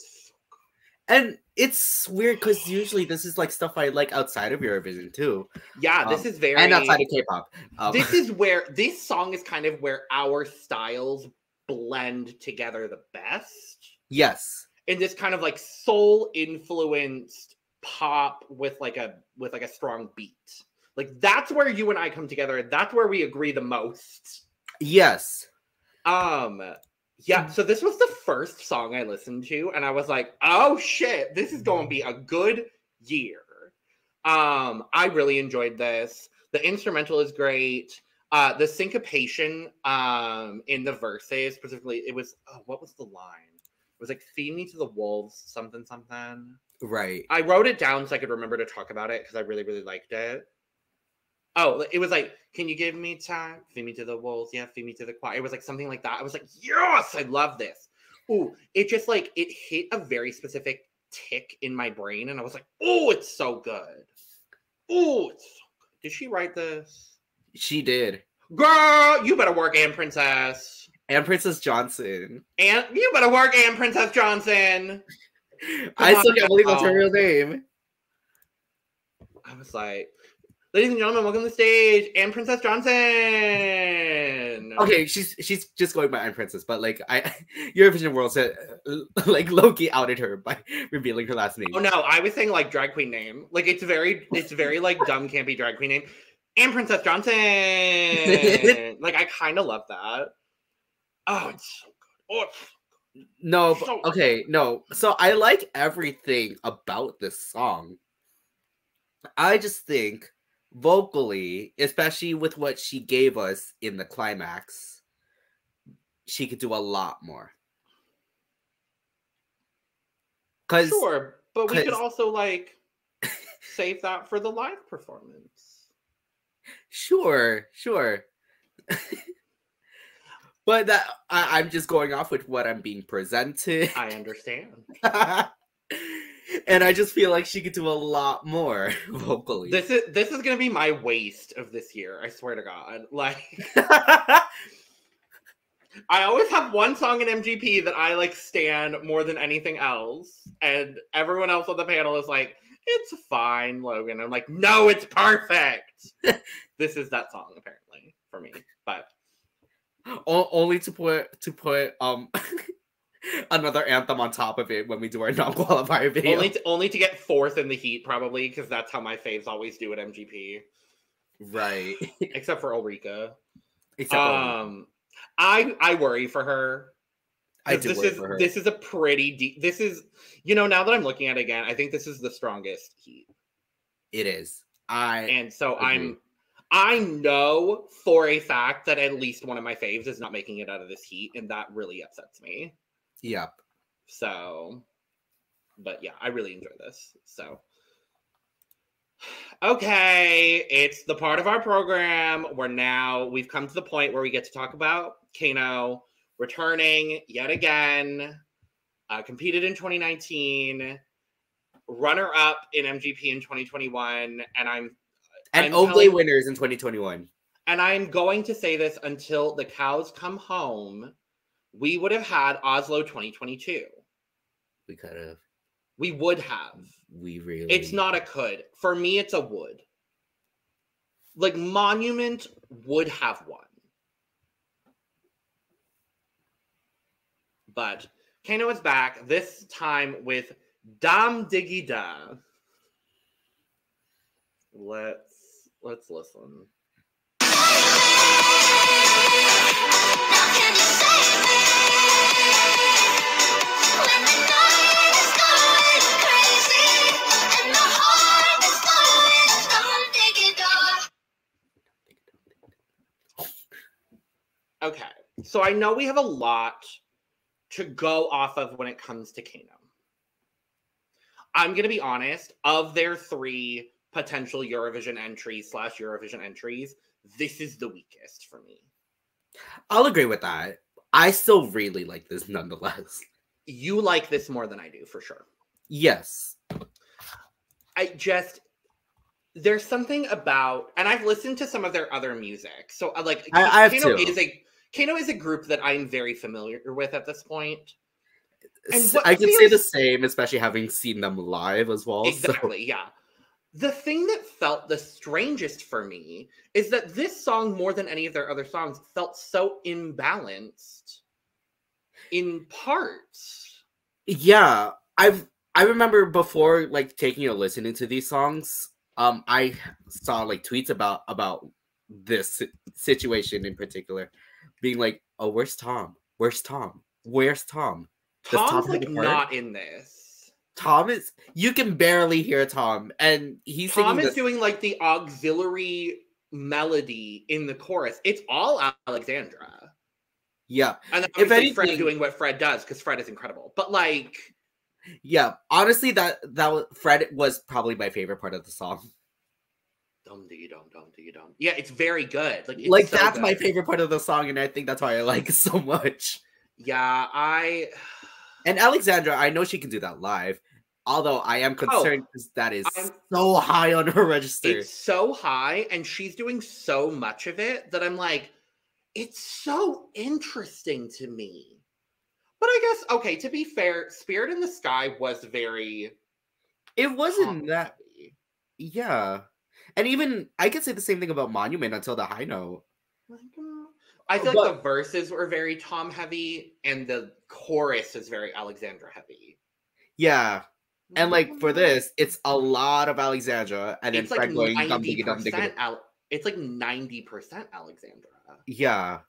And it's weird because usually this is like stuff I like outside of Eurovision too. Yeah, this is very... and outside of K-pop. This is where... this song is kind of where our styles blend together the best. Yes. In this kind of like soul influenced pop with like a strong beat. Like that's where you and I come together. That's where we agree the most. Yes. Yeah, so this was the first song I listened to and I was like, "Oh shit, this is going to be a good year." I really enjoyed this. The instrumental is great. The syncopation in the verses, specifically, it was, what was the line? It was like, "Feed me to the wolves," something. Right. I wrote it down so I could remember to talk about it because I really, really liked it. Oh, it was like, "Can you give me time? Feed me to the wolves. Yeah, feed me to the choir." It was like something like that. I was like, yes, I love this. Ooh, it just like, it hit a very specific tick in my brain. And I was like, oh, it's so good. Oh, it's so good. Did she write this? She did. Girl, you better work, Annprincess. Annprincess Johnson. And you better work, Annprincess Johnson. I still can't believe that's her real name. I was like, ladies and gentlemen, welcome to the stage, Annprincess Johnson. Okay, she's just going by Annprincess, but like Eurovision World said, like Loki outed her by revealing her last name. Oh no, I was saying like drag queen name. Like it's very like dumb campy drag queen name. Annprincess Johnson. Like I kind of love that. Oh, it's so good. Oh, No, so okay, no. So I like everything about this song. I just think vocally, especially with what she gave us in the climax, she could do a lot more. Sure, but we could also like save that for the live performance. Sure. But that I'm just going off with what I'm being presented. I understand. And I just feel like she could do a lot more vocally. This is gonna be my waste of this year, I swear to God. Like I always have one song in MGP that I like stan more than anything else, and everyone else on the panel is like, it's fine, Logan. I'm like, no, it's perfect. This is that song, apparently, for me. But only to put another anthem on top of it when we do our non-qualifier video. Only to get fourth in the heat, probably, because that's how my faves always do at MGP. Right. Except for Erika. I worry for her. This is a pretty deep. This is, now that I'm looking at it again, I think this is the strongest heat. It is. I know for a fact that at least one of my faves is not making it out of this heat, and that really upsets me. Yep. So, but yeah, I really enjoy this. So, okay, it's the part of our program where we've come to the point where we get to talk about KEiiNO returning yet again, competed in 2019, runner-up in MGP in 2021, and Oblivion winners in 2021. And I'm going to say this until the cows come home. We would have had Oslo 2022. We could have. We would have. We really. It's not a could. For me, it's a would. Like, Monument would have won. But KEiiNO is back, this time with Dam Diggy Da. Let's listen. Okay, so I know we have a lot to go off of when it comes to KEiiNO. I'm going to be honest, of their 3 potential Eurovision entries / Eurovision entries, this is the weakest for me. I'll agree with that. I still really like this nonetheless. You like this more than I do, for sure. Yes. There's something about, and I've listened to some of their other music. So like, I have too. KEiiNO is a group that I'm very familiar with at this point. And I can say the same, especially having seen them live as well. Exactly, yeah. The thing that felt the strangest for me is that this song, more than any of their other songs, felt so imbalanced in parts. Yeah, I remember before like taking a listen into these songs, I saw like tweets about this situation in particular, being like, "Oh, where's Tom? Where's Tom? Where's Tom?" Tom's like not in this. Tom is, you can barely hear Tom, and Tom is doing like the auxiliary melody in the chorus. It's all Alexandra. Yeah. And then obviously Fred doing what Fred does, because Fred is incredible. But like, yeah, honestly, that Fred was probably my favorite part of the song. Dum diggy dum dum diggy dum. Yeah, it's very good. Like so that's good. My favorite part of the song, and I think that's why I like it so much. Yeah, and Alexandra, I know she can do that live. Although I am concerned because that is so high on her register. It's so high, and she's doing so much of it that I'm like, it's so interesting to me. But I guess, okay, to be fair, Spirit in the Sky was very... It wasn't that... Yeah. And even, I could say the same thing about Monument until the high note. I feel like the verses were very Tom heavy, and the chorus is very Alexandra heavy. Yeah. And like for this, it's a lot of Alexandra, and then it's Fred like going it's like 90% Alexandra. Yeah.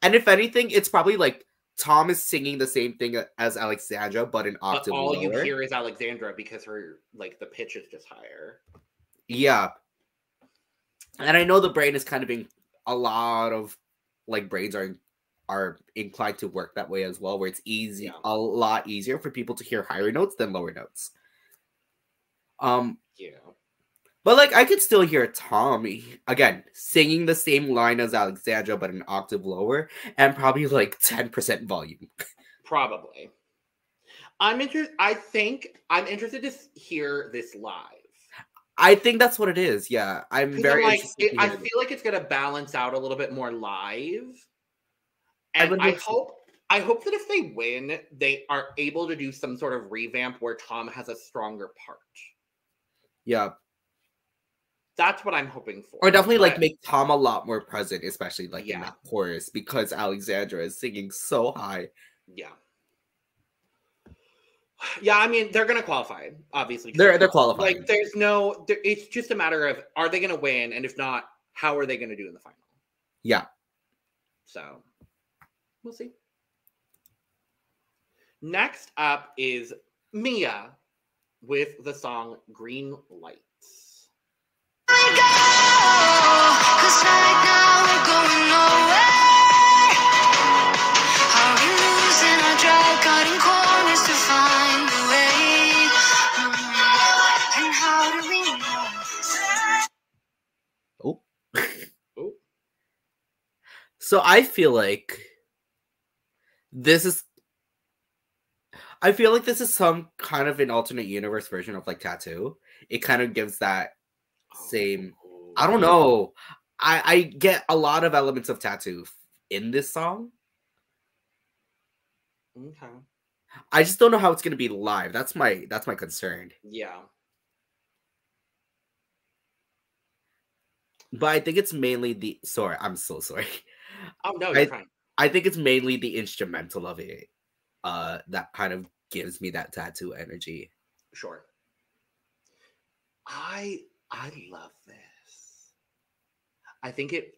And if anything, it's probably like Tom is singing the same thing as Alexandra, but an octave all lower. you hear is Alexandra because her, like, the pitch is just higher. Yeah. And I know the brain is kind of being, a lot of, like, brains are inclined to work that way as well, where it's easy, a lot easier for people to hear higher notes than lower notes. Yeah. But, like, I could still hear Tom, again, singing the same line as Alexandra, but an octave lower, and probably, like, 10% volume. Probably. I'm interested to hear this live. I think that's what it is, yeah. I'm very interested. I feel like it's going to balance out a little bit more live. And I hope that if they win, they are able to do some sort of revamp where Tom has a stronger part. Yeah. That's what I'm hoping for. Or definitely, like, make Tom a lot more present, especially, like, in that chorus, because Alexandra is singing so high. Yeah. Yeah, I mean, they're going to qualify, obviously. They're qualifying. Like, it's just a matter of, are they going to win? And if not, how are they going to do in the final? Yeah. So, we'll see. Next up is Mia with the song Green Lights. Cause right now we're going nowhere. Are we losing our drive, cutting corners to find the way? And how do we know? Oh. Oh. So I feel like this is some kind of an alternate universe version of, like, Tattoo. It kind of gives that same, I don't know. I get a lot of elements of Tattoo in this song. Okay. I just don't know how it's going to be live. That's my concern. Yeah. But I think it's mainly sorry, I'm so sorry. Oh no, you're fine. I think it's mainly the instrumental of it that kind of gives me that Tattoo energy. Sure. I love this.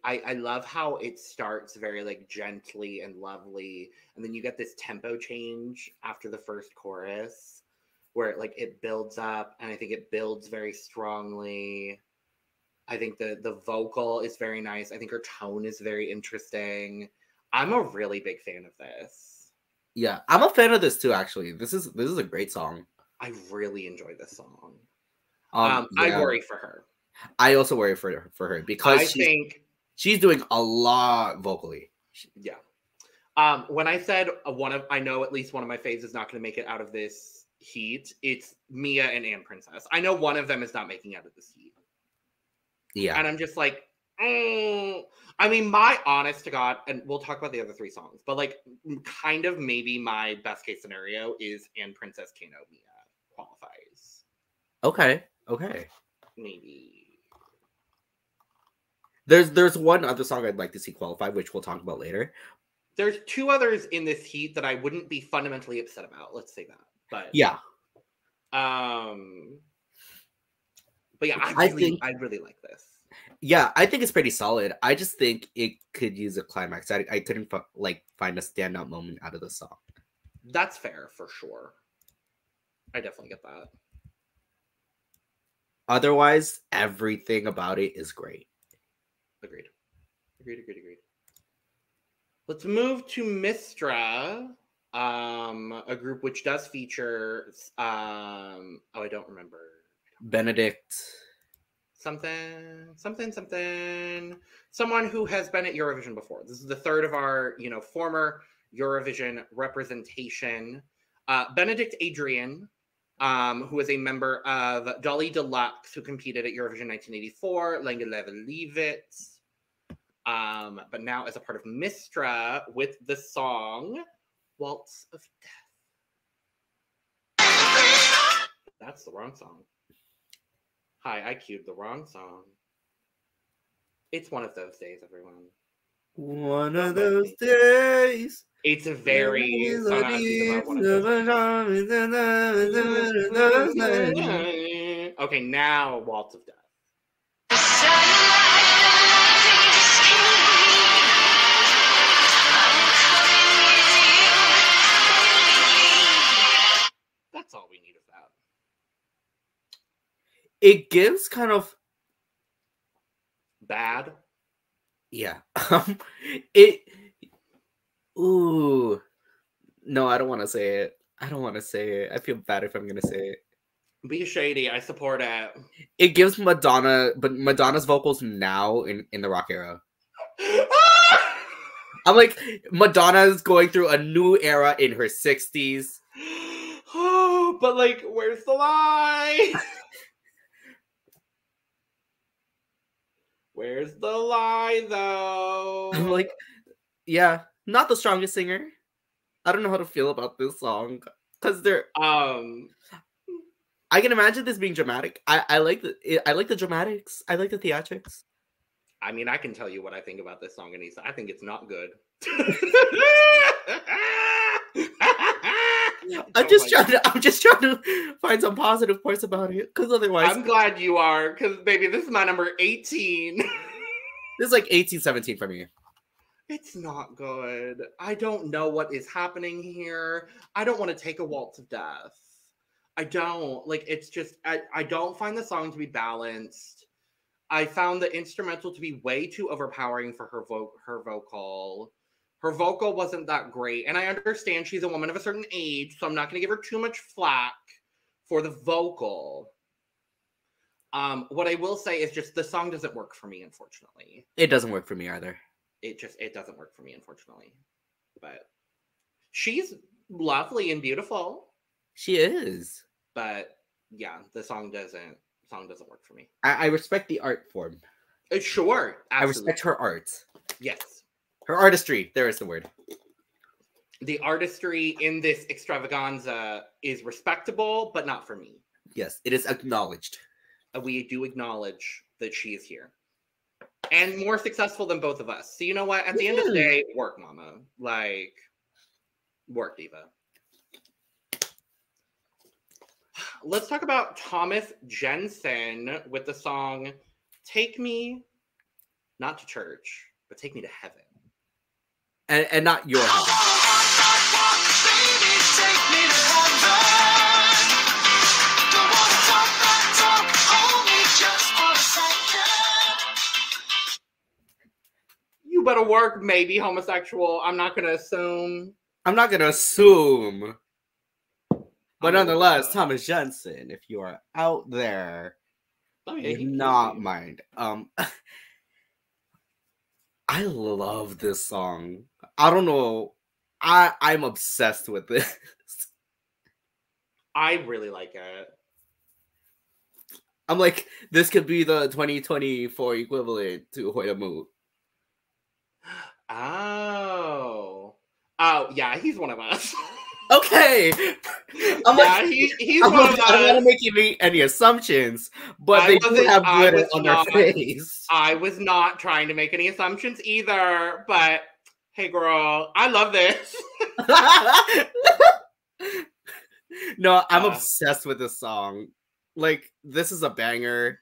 I love how it starts very, like, gently and lovely, and then you get this tempo change after the first chorus where it builds up, and I think it builds very strongly. I think the vocal is very nice. I think her tone is very interesting. I'm a really big fan of this. Yeah, I'm a fan of this too, actually. This is a great song. I really enjoy this song. Yeah. I worry for her. I also worry for her because she's doing a lot vocally. Yeah. When I said I know at least one of my faves is not going to make it out of this heat, it's Mia and Annprincess. I know one of them is not making out of this heat. Yeah. And I'm just like, I mean, my honest to God, and we'll talk about the other three songs, but, like, kind of maybe my best case scenario is Annprincess, KEiiNO, Mia qualifies. Okay. Maybe. There's one other song I'd like to see qualify, which we'll talk about later. There's two others in this heat that I wouldn't be fundamentally upset about. Let's say that. But yeah. But yeah, I really like this. Yeah, I think it's pretty solid. I just think it could use a climax. I couldn't find a standout moment out of the song. That's fair for sure. I definitely get that. Otherwise, everything about it is great. Agreed. Let's move to Mistra, a group which does feature I don't remember. Benedict. Something. Someone who has been at Eurovision before. This is the third of our, former Eurovision representation. Benedict Adrian, who is a member of Dolly Deluxe, who competed at Eurovision 1984, Lenge Leve Livet, but now as a part of Mistra with the song Waltz of Death. That's the wrong song. Hi, I queued the wrong song. It's one of those days, everyone. One of those days. It's a very okay, now Waltz of Death. It gives kind of bad. Yeah. It. Ooh. No, I don't want to say it. I don't want to say it. I feel bad if I'm gonna say it. Be shady. I support it. It gives Madonna, but Madonna's vocals now in the rock era. I'm like, Madonna's going through a new era in her 60s. Oh, but like, where's the lie? Where's the lie, though? I'm like, yeah, not the strongest singer. I don't know how to feel about this song because they're I can imagine this being dramatic. I like the dramatics. I like the theatrics. I mean, I can tell you what I think about this song, Aneesa. I think it's not good. I'm just trying to find some positive points about it, because otherwise, I'm glad you are, because baby, this is my number 18. This is like 18, 17 for me. It's not good. I don't know what is happening here. I don't want to take a waltz of death. I don't. Like, it's just, I don't find the song to be balanced. I found the instrumental to be way too overpowering for her vocal. Her vocal wasn't that great. And I understand she's a woman of a certain age, so I'm not going to give her too much flack for the vocal. What I will say is just the song doesn't work for me, unfortunately. It doesn't work for me either. It doesn't work for me, unfortunately. But she's lovely and beautiful. She is. But yeah, the song doesn't work for me. I respect the art form. Sure. Absolutely. I respect her art. Yes. Her artistry. There is the word. The artistry in this extravaganza is respectable, but not for me. Yes, it is acknowledged. We do acknowledge that she is here. And more successful than both of us. So you know what? At the end of the day, work, mama. Like, work, diva. Let's talk about Thomas Jensen with the song Take Me, not to church, but take me to heaven. And not your heaven. You better work, maybe homosexual. I'm not going to assume. But nonetheless, Thomas Jensen, if you are out there, do not mind. I love this song. I don't know. I'm obsessed with this. I really like it. I'm like, this could be the 2024 equivalent to Hoida Mood. Oh, yeah, he's one of us. Okay. He's one of us. I don't want to make any assumptions, but they do have glitter on their face. I was not trying to make any assumptions either, but hey, girl, I love this. No, I'm obsessed with this song. Like, this is a banger.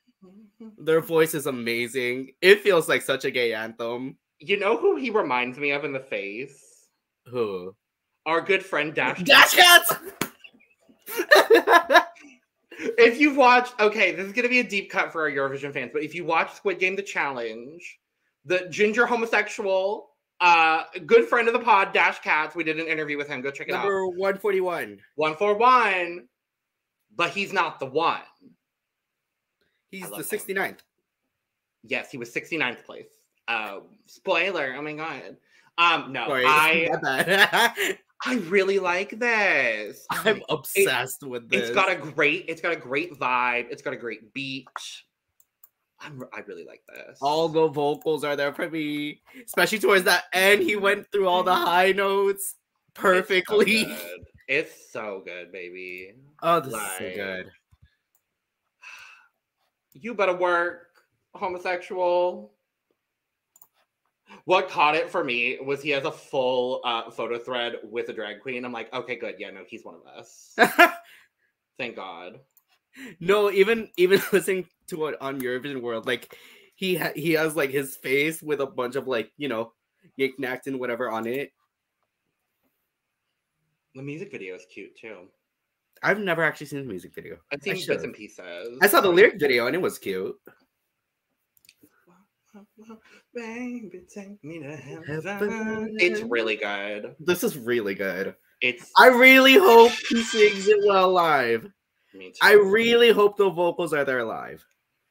Their voice is amazing. It feels like such a gay anthem. You know who he reminds me of in the face? Who? Our good friend Dash Cats! If you've watched, okay, this is going to be a deep cut for our Eurovision fans, but if you watch Squid Game The Challenge, the ginger homosexual, good friend of the pod, Dash Cats, we did an interview with him. Go check it out. Number 141. 141. But he's not the one. He's the 69th. Yes, he was 69th place. Spoiler. Oh my god. No, sorry, I really like this. I'm obsessed with this. It's got a great vibe. It's got a great beat. I really like this. All the vocals are there for me, especially towards that end. He went through all the high notes perfectly. It's so good, baby. Oh, this is so good. You better work, homosexual. What caught it for me was he has a full photo thread with a drag queen. I'm like, okay, good. Yeah, no, he's one of us. Thank God. No, even listening to it on Eurovision World, like he has like his face with a bunch of like, you know, knickknacks and whatever on it. The music video is cute too. I've never actually seen the music video. I've seen bits and pieces. I saw the lyric video and it was cute. Baby, take me to heaven. It's really good. This is really good. It's. I really hope he sings it well live. Me too. I really hope the vocals are there live.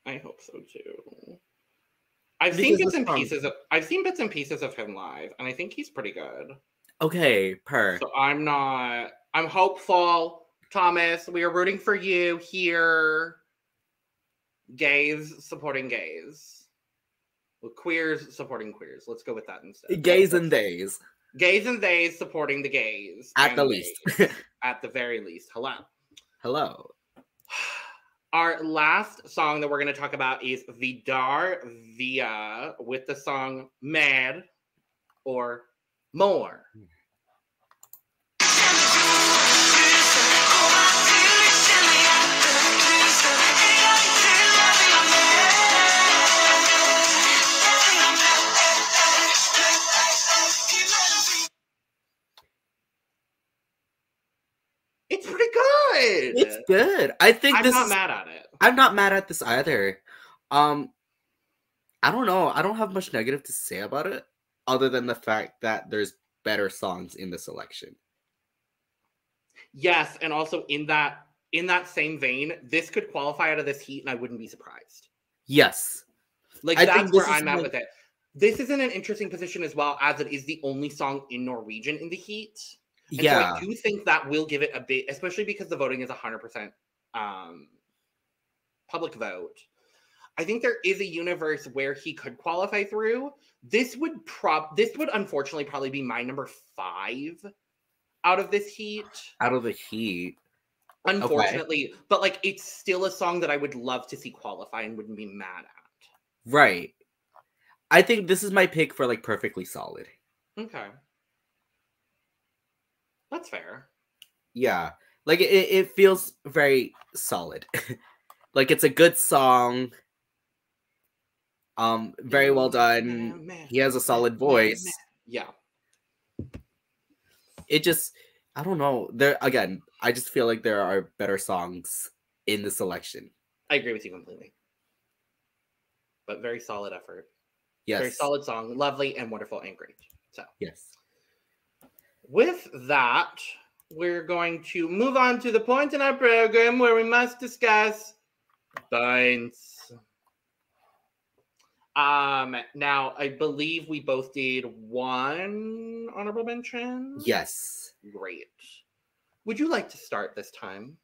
I hope so too. I've seen bits and pieces of him live, and I think he's pretty good. Okay, So I'm hopeful. Thomas, we are rooting for you here. Gays supporting gays. Well, queers supporting queers. Let's go with that instead. Gays and days. Gays and days supporting the gays. At the least. At the very least. Hello. Hello. Our last song that we're going to talk about is Vidar Villa with the song Mad or More. It's pretty good. It's good. I think I'm not mad at it. I'm not mad at this either. I don't know. I don't have much negative to say about it, other than the fact that there's better songs in the selection. Yes, and also in that same vein, this could qualify out of this heat, and I wouldn't be surprised. Yes, like that's where I'm at with it. This is in an interesting position as well, as it is the only song in Norwegian in the heat. And so I do think that will give it a bit, especially because the voting is 100% public vote. I think there is a universe where he could qualify through. This would unfortunately probably be my number 5 out of this heat. Out of the heat. Unfortunately. Okay. But like it's still a song that I would love to see qualify and wouldn't be mad at. Right. I think this is my pick for like perfectly solid. Okay. That's fair. Yeah. Like it feels very solid. Like it's a good song. Very well done. He has a solid voice. Yeah. It just, I don't know. There again, I just feel like there are better songs in the selection. I agree with you completely. But very solid effort. Yes. Very solid song. Lovely and wonderful and great. So yes. With that, we're going to move on to the point in our program where we must discuss points. Now, I believe we both did one honorable mention. Yes. Great. Would you like to start this time,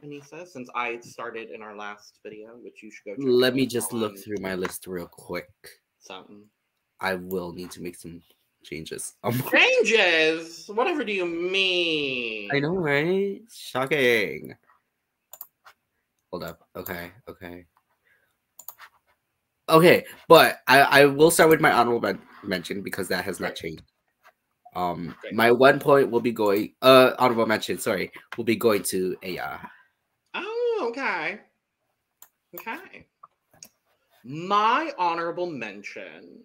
Aneesa, since I started in our last video, which you should go check Let me just look through my list real quick. Something. I will need to make some changes. Changes? Whatever do you mean? I know, right? Shocking. Hold up. Okay, but I will start with my honorable mention because that has not changed. My 1 point will be going honorable mention, will be going to Aya. Oh, okay. Okay. My honorable mention,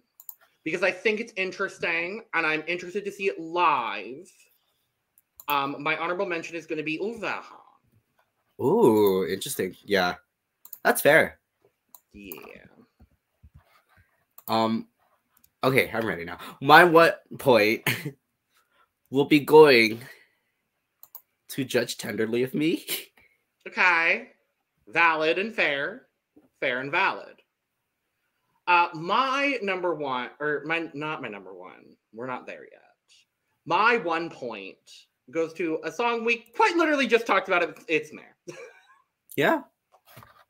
because I think it's interesting and I'm interested to see it live. My honorable mention is going to be Ulveham. Ooh, interesting. Yeah. That's fair. Yeah. Okay, I'm ready now. My 1 point will be going to Judge Tenderly of Me. Okay. Valid and fair. Fair and valid. My number 1, or not my number 1. We're not there yet. My 1 point goes to a song we quite literally just talked about. It's Mare. Yeah.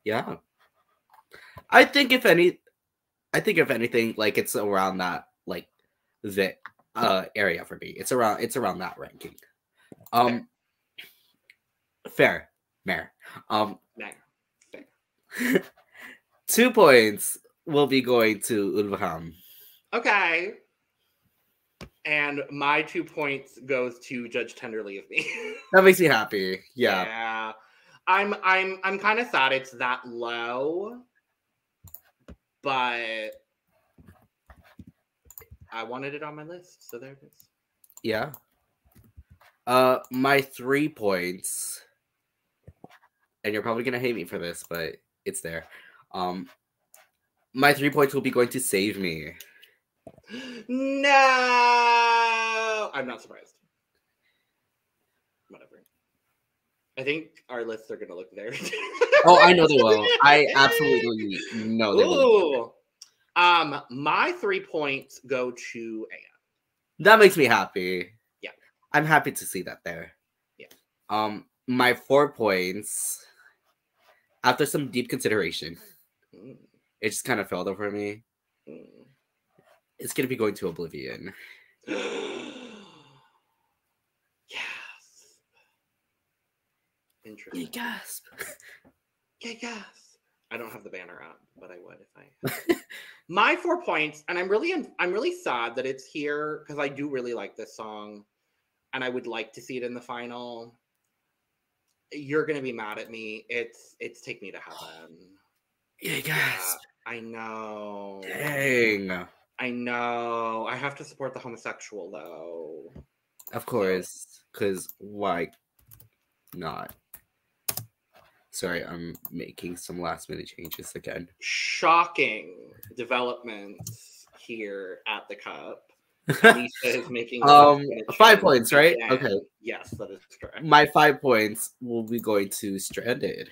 Yeah. I think if anything, like it's around that, like the area for me. It's around that ranking. Fair. Mare. Mare. Fair. 2 points will be going to Ulveham. Okay. And my 2 points goes to Judge Tenderly of Me. That makes me happy. Yeah. Yeah. I'm kind of sad it's that low. But I wanted it on my list, so there it is. Yeah. My 3 points and you're probably gonna hate me for this, but it's there. My 3 points will be going to Save Me. No! I'm not surprised. Whatever. I think our lists are going to look very Oh, I know they will. I absolutely know they will. My 3 points go to Anne. That makes me happy. Yeah. I'm happy to see that there. Yeah. My 4 points, after some deep consideration, it just kind of fell over me. It's going to be going to Oblivion. Interesting. Yeah, gasp. Yeah, gasp. I don't have the banner up, but I would if I. My 4 points, and I'm really sad that it's here because I do really like this song, and I would like to see it in the final. You're gonna be mad at me. It's Take Me to Heaven. Yeah, gasp. Yeah, I know. Dang. I know. I have to support the homosexual though. Of course, because why not? Sorry, I'm making some last minute changes again. Shocking developments here at the Cup. Aneesa is making 5 points, right? again. Okay. Yes, that is correct. My 5 points will be going to Stranded.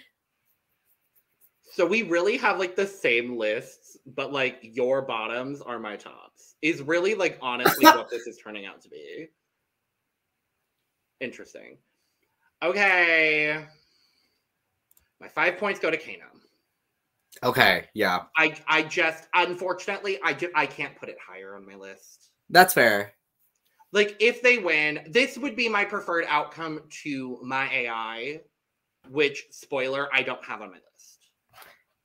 So we really have like the same lists, but like your bottoms are my tops. Is really like honestly what this is turning out to be. Interesting. Okay. My 5 points go to KEiiNO. Okay, yeah. I just unfortunately I can't put it higher on my list. That's fair. Like if they win, this would be my preferred outcome to my AI, which spoiler, I don't have on my list.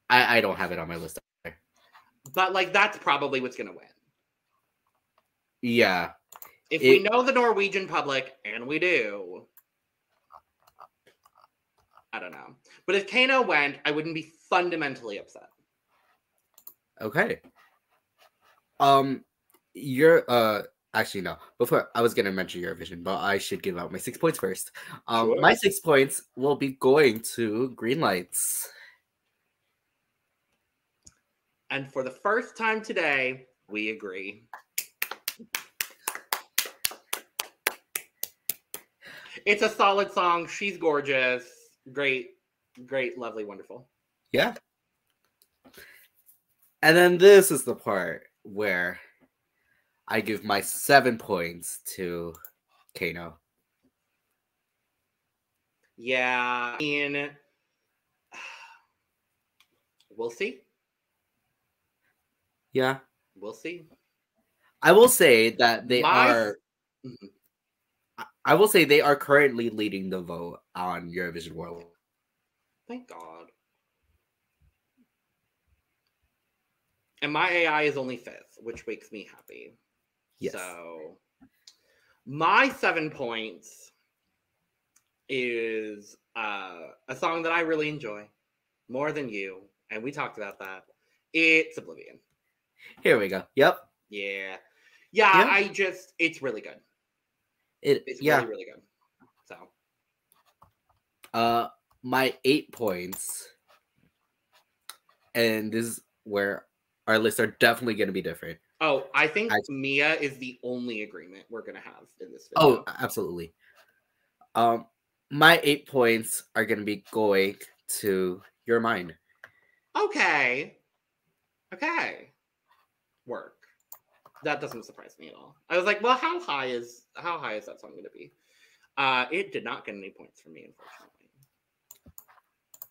I don't have it on my list either. But like that's probably what's gonna win. Yeah. If we know the Norwegian public, and we do, I don't know. But if KEiiNO went, I wouldn't be fundamentally upset. Okay. You're actually no. Before I was gonna mention Eurovision, but I should give out my 6 points first. Sure. My 6 points will be going to Green Lights. And for the first time today, we agree. It's a solid song. She's gorgeous. Great, lovely, wonderful. Yeah. And then this is the part where I give my 7 points to KEiiNO. Yeah, I mean, we'll see. Yeah. We'll see. I will say that they are. Mhm. I will say they are currently leading the vote on Eurovision World. Thank God. And my AI is only 5th, which makes me happy. Yes. So my 7 points is a song that I really enjoy more than you, and we talked about that. It's Oblivion. Here we go. Yep. Yeah. It's really good. It's really, really good. So my 8 points, and this is where our lists are definitely going to be different. Oh, I think Mia is the only agreement we're going to have in this video. Oh, absolutely. My 8 points are going to be going to Your Mind. Okay. Work. That doesn't surprise me at all. I was like, well, how high is that song going to be? It did not get any points from me, unfortunately.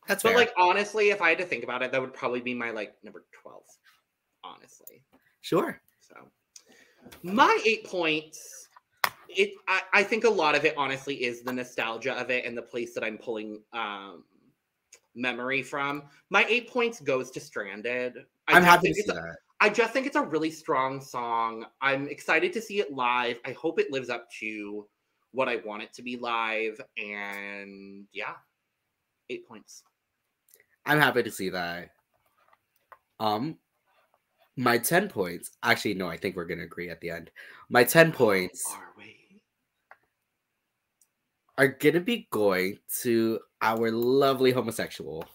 That's but fair. Like honestly, if I had to think about it, that would probably be my like number 12. Honestly. Sure. So my 8 points, I think a lot of it honestly is the nostalgia of it and the place that I'm pulling memory from. My 8 points goes to Stranded. I'm happy to see that. I just think it's a really strong song. I'm excited to see it live. I hope it lives up to what I want it to be live. And yeah, 8 points. I'm happy to see that. My 10 points. Actually, no, I think we're gonna agree at the end. My 10 points Are we? are gonna be going to our lovely homosexual.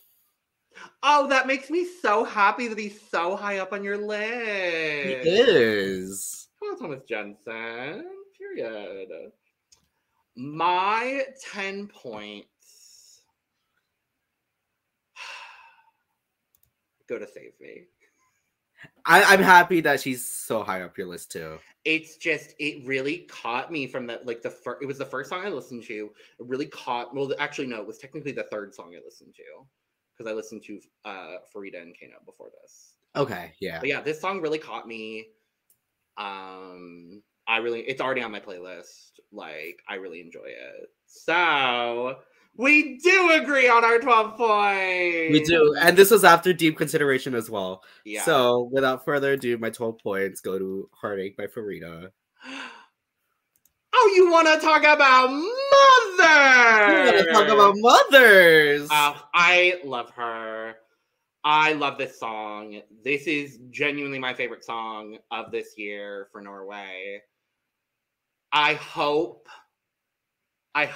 Oh, that makes me so happy that he's so high up on your list. He is. Come on, Thomas Jensen. Period. My 10 points go to Save Me. I'm happy that she's so high up your list too. It's just, it really caught me from the, like, it was the first song I listened to. It really caught, well, actually, no, it was technically the third song I listened to. Because I listened to Farida and KEiiNO before this. Okay, yeah. But yeah, this song really caught me. It's already on my playlist. Like, I really enjoy it. So, we do agree on our 12 points. We do. And this was after deep consideration as well. Yeah. So, without further ado, my 12 points go to Heartache by Farida. Oh, you want to talk about mothers? You want to talk about mothers? I love her. I love this song. This is genuinely my favorite song of this year for Norway. I hope. I'm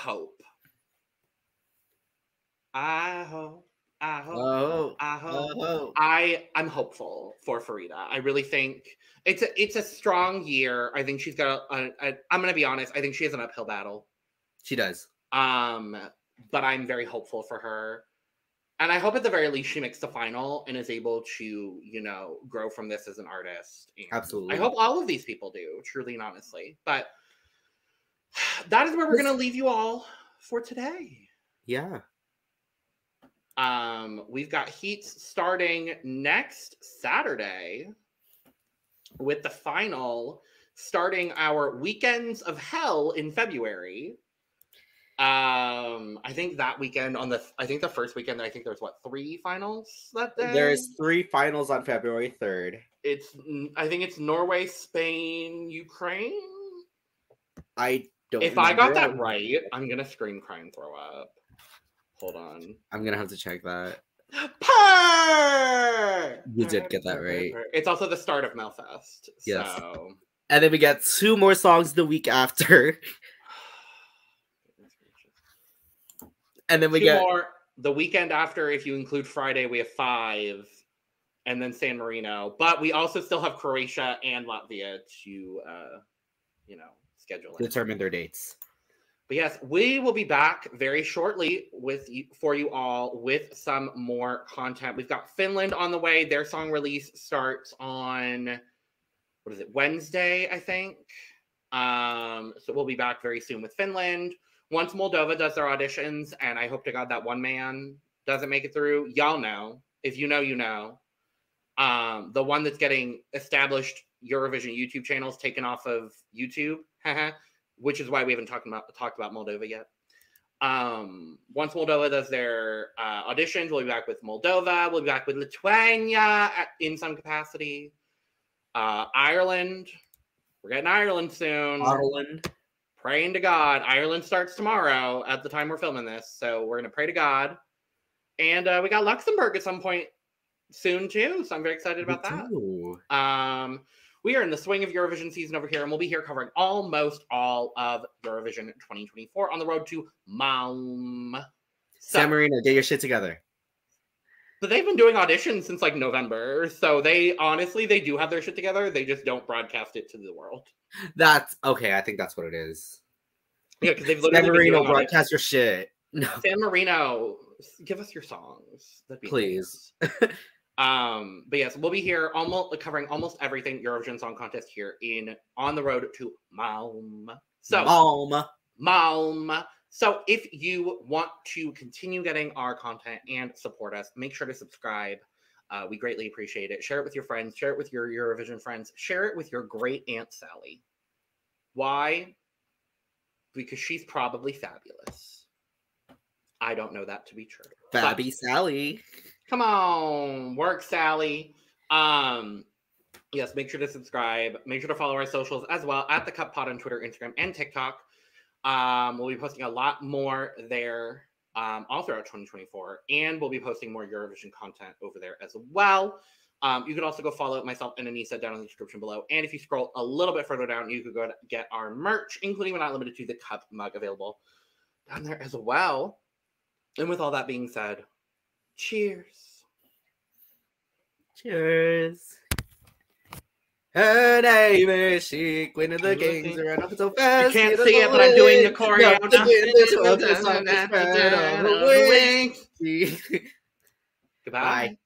hopeful for Farida. I really think it's a strong year. I think she's got I'm gonna be honest, I think she has an uphill battle. She does. But I'm very hopeful for her. And I hope at the very least she makes the final and is able to, grow from this as an artist. And absolutely. I hope all of these people do, truly and honestly. But that is where we're gonna leave you all for today. Yeah. We've got heats starting next Saturday with the final starting our weekends of hell in February. I think that weekend the first weekend, I think there's 3 finals that day? There's 3 finals on February 3rd. I think it's Norway, Spain, Ukraine. I don't If I got that right, I'm gonna scream, cry, and throw up. Hold on. I'm gonna have to check that. Purr! You did get that right. It's also the start of Melfest. Yes. So. And then we get 2 more songs the week after. And then we get 2 more the weekend after. If you include Friday, we have 5, and then San Marino. But we also still have Croatia and Latvia to, schedule. Determine their dates. But yes, we will be back very shortly for you all with some more content. We've got Finland on the way. Their song release starts on Wednesday, I think. So we'll be back very soon with Finland. Once Moldova does their auditions, and I hope to God that one man doesn't make it through, y'all know. If you know, you know. The one that's getting established Eurovision YouTube channels taken off of YouTube, which is why we haven't talked about Moldova yet. Once Moldova does their auditions, we'll be back with Moldova. We'll be back with Lithuania in some capacity. Ireland. We're getting Ireland soon. Ireland. Praying to God. Ireland starts tomorrow at the time we're filming this. So we're going to pray to God. And we got Luxembourg at some point soon too. So I'm very excited about that. We are in the swing of Eurovision season over here. And we'll be here covering almost all of Eurovision 2024 on the road to Malm. San Marino, get your shit together. But they've been doing auditions since November. So they do have their shit together. They just don't broadcast it to the world. That's okay. I think that's what it is. Yeah, because they've literally San Marino, broadcast your shit. No. San Marino, give us your songs. That'd be please. Nice. But yes, we'll be here covering almost everything Eurovision Song Contest here on the road to Malm. So Malm. So if you want to continue getting our content and support us, make sure to subscribe. We greatly appreciate it. Share it with your friends. Share it with your Eurovision friends. Share it with your great Aunt Sally. Why? Because she's probably fabulous. I don't know that to be true. Fabby Sally. Come on. Work, Sally. Yes, make sure to subscribe. Make sure to follow our socials as well at the Cup Pod on Twitter, Instagram, and TikTok. We'll be posting a lot more there all throughout 2024, and we'll be posting more Eurovision content over there as well. You can also go follow myself and Aneesa down in the description below, and if you scroll a little bit further down, you could go to get our merch, including but not limited to the cup mug, available on there as well. And with all that being said, cheers. Cheers. Her name is she, Queen of the Kings, run up so fast. You can't see it, but I'm doing the choreo. Goodbye. Bye.